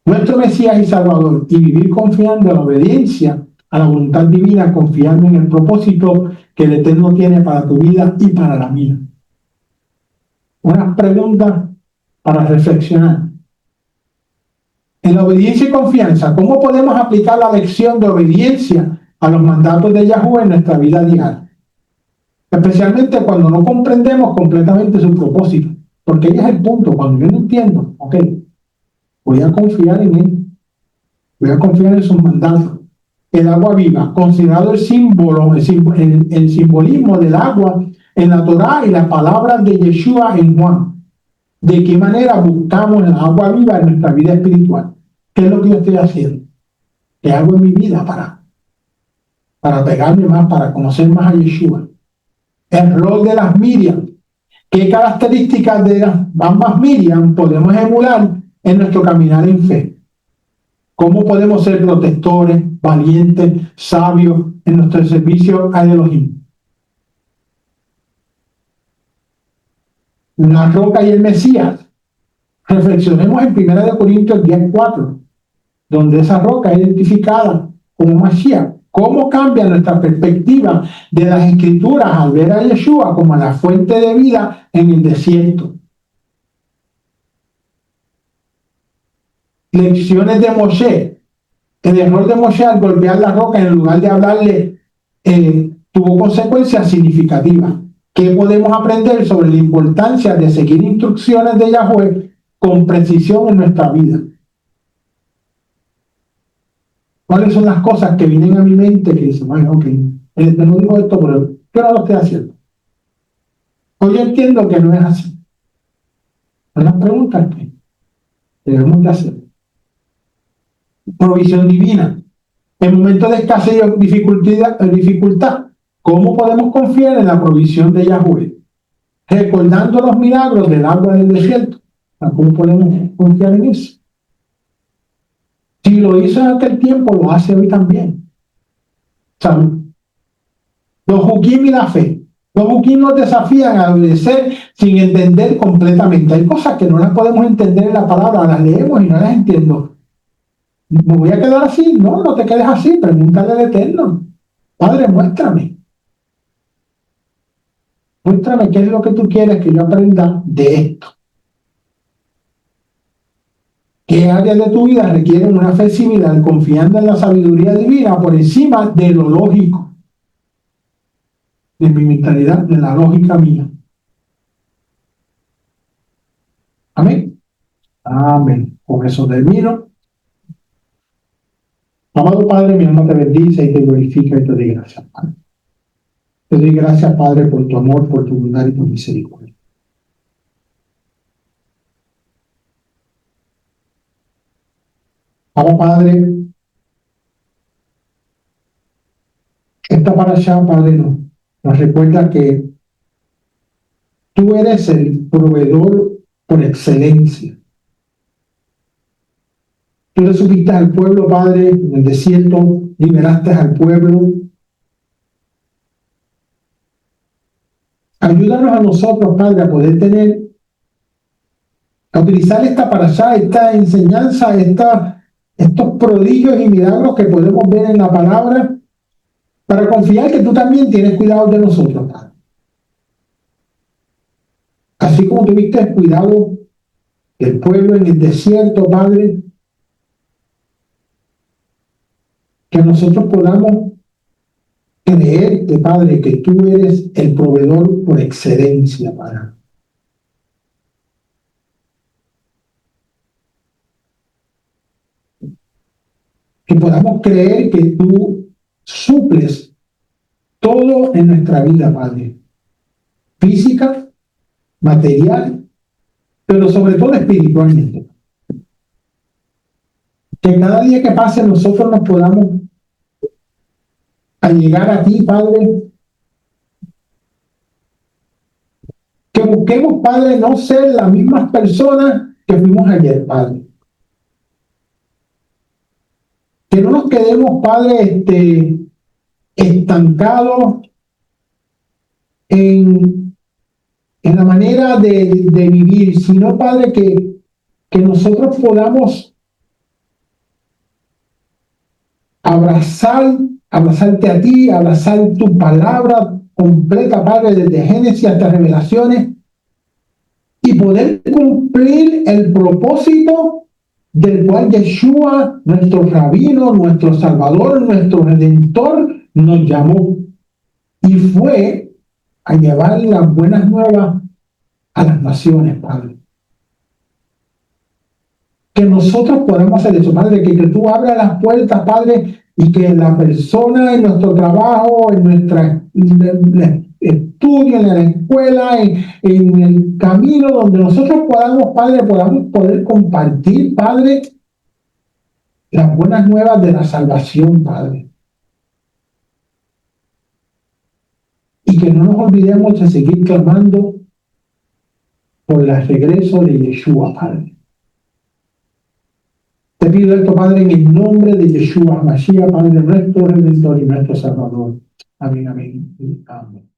nuestro Mesías y Salvador, y vivir confiando en la obediencia a la voluntad divina, confiando en el propósito que el Eterno tiene para tu vida y para la mía. Unas preguntas para reflexionar. En la obediencia y confianza, ¿cómo podemos aplicar la lección de obediencia a los mandatos de Yahweh en nuestra vida diaria? Especialmente cuando no comprendemos completamente su propósito. Porque ahí es el punto. Cuando yo no entiendo, ok, voy a confiar en Él. Voy a confiar en sus mandatos. El agua viva, considerado el símbolo, el simbolismo del agua en la Torá y las palabras de Yeshua en Juan. ¿De qué manera buscamos el agua viva en nuestra vida espiritual? ¿Qué es lo que yo estoy haciendo? ¿Qué hago en mi vida para pegarme más, para conocer más a Yeshua? El rol de las Miriam. ¿Qué características de las ambas Miriam podemos emular en nuestro caminar en fe? ¿Cómo podemos ser protectores, valientes, sabios en nuestro servicio a Elohim? La roca y el Mesías. Reflexionemos en 1 Corintios 10:4, donde esa roca es identificada como Mashiach. ¿Cómo cambia nuestra perspectiva de las Escrituras al ver a Yeshua como la fuente de vida en el desierto? Lecciones de Moshe. El error de Moshe al golpear la roca en lugar de hablarle tuvo consecuencias significativas. ¿Qué podemos aprender sobre la importancia de seguir instrucciones de Yahweh con precisión en nuestra vida? ¿Cuáles son las cosas que vienen a mi mente que dicen, bueno, ok, no digo esto, pero yo no lo estoy haciendo? Hoy entiendo que no es así. Son las preguntas que debemos de hacer. Provisión divina. En momentos de escasez o dificultad, ¿cómo podemos confiar en la provisión de Yahweh? Recordando los milagros del agua del desierto. ¿Cómo podemos confiar en eso? Si lo hizo en aquel tiempo, lo hace hoy también. Salud. Los juquim y la fe. Los juquim nos desafían a obedecer sin entender completamente. Hay cosas que no las podemos entender en la palabra, las leemos y no las entiendo. ¿Me voy a quedar así? No, no te quedes así. Pregúntale al Eterno. Padre, muéstrame. Muéstrame qué es lo que tú quieres que yo aprenda de esto. ¿Qué áreas de tu vida requieren una fe similar, confiando en la sabiduría divina por encima de lo lógico? De mi mentalidad, de la lógica mía. Amén. Amén. Con eso termino. Amado Padre, mi alma te bendice y te glorifica y te doy gracias, Padre. Te doy gracias, Padre, por tu amor, por tu bondad y tu misericordia. Amado Padre, esta parasha, Padre, nos recuerda que tú eres el proveedor por excelencia. Tú le supiste al pueblo, Padre, en el desierto, liberaste al pueblo. Ayúdanos a nosotros, Padre, a poder a utilizar esta parasha, esta enseñanza, estos prodigios y milagros que podemos ver en la palabra, para confiar que tú también tienes cuidado de nosotros, Padre. Así como tuviste cuidado del pueblo en el desierto, Padre, que nosotros podamos creerte, Padre, que tú eres el proveedor por excelencia, Padre. Que podamos creer que tú suples todo en nuestra vida, Padre. Física, material, pero sobre todo espiritualmente. Que cada día que pase nosotros nos podamos llegar a ti, Padre. Que busquemos, Padre, no ser las mismas personas que fuimos ayer, Padre. Que no nos quedemos, Padre, estancado en la manera de vivir, sino, Padre, que nosotros podamos abrazarte a ti, abrazar tu palabra completa, Padre, desde Génesis hasta Revelaciones, y poder cumplir el propósito del cual Yeshua, nuestro rabino, nuestro salvador, nuestro redentor, nos llamó. Y fue a llevar las buenas nuevas a las naciones, Padre. Que nosotros podamos hacer eso, Padre, que tú abras las puertas, Padre, y que la persona en nuestro trabajo, en nuestra estudio, en la escuela, en el camino donde nosotros podamos, Padre, podamos poder compartir, Padre, las buenas nuevas de la salvación, Padre. Y que no nos olvidemos de seguir clamando por el regreso de Yeshua, Padre. Te pido esto, Padre, en el nombre de Yeshua Mashiach, Padre nuestro Redentor y nuestro Salvador. Amén, amén. Amén.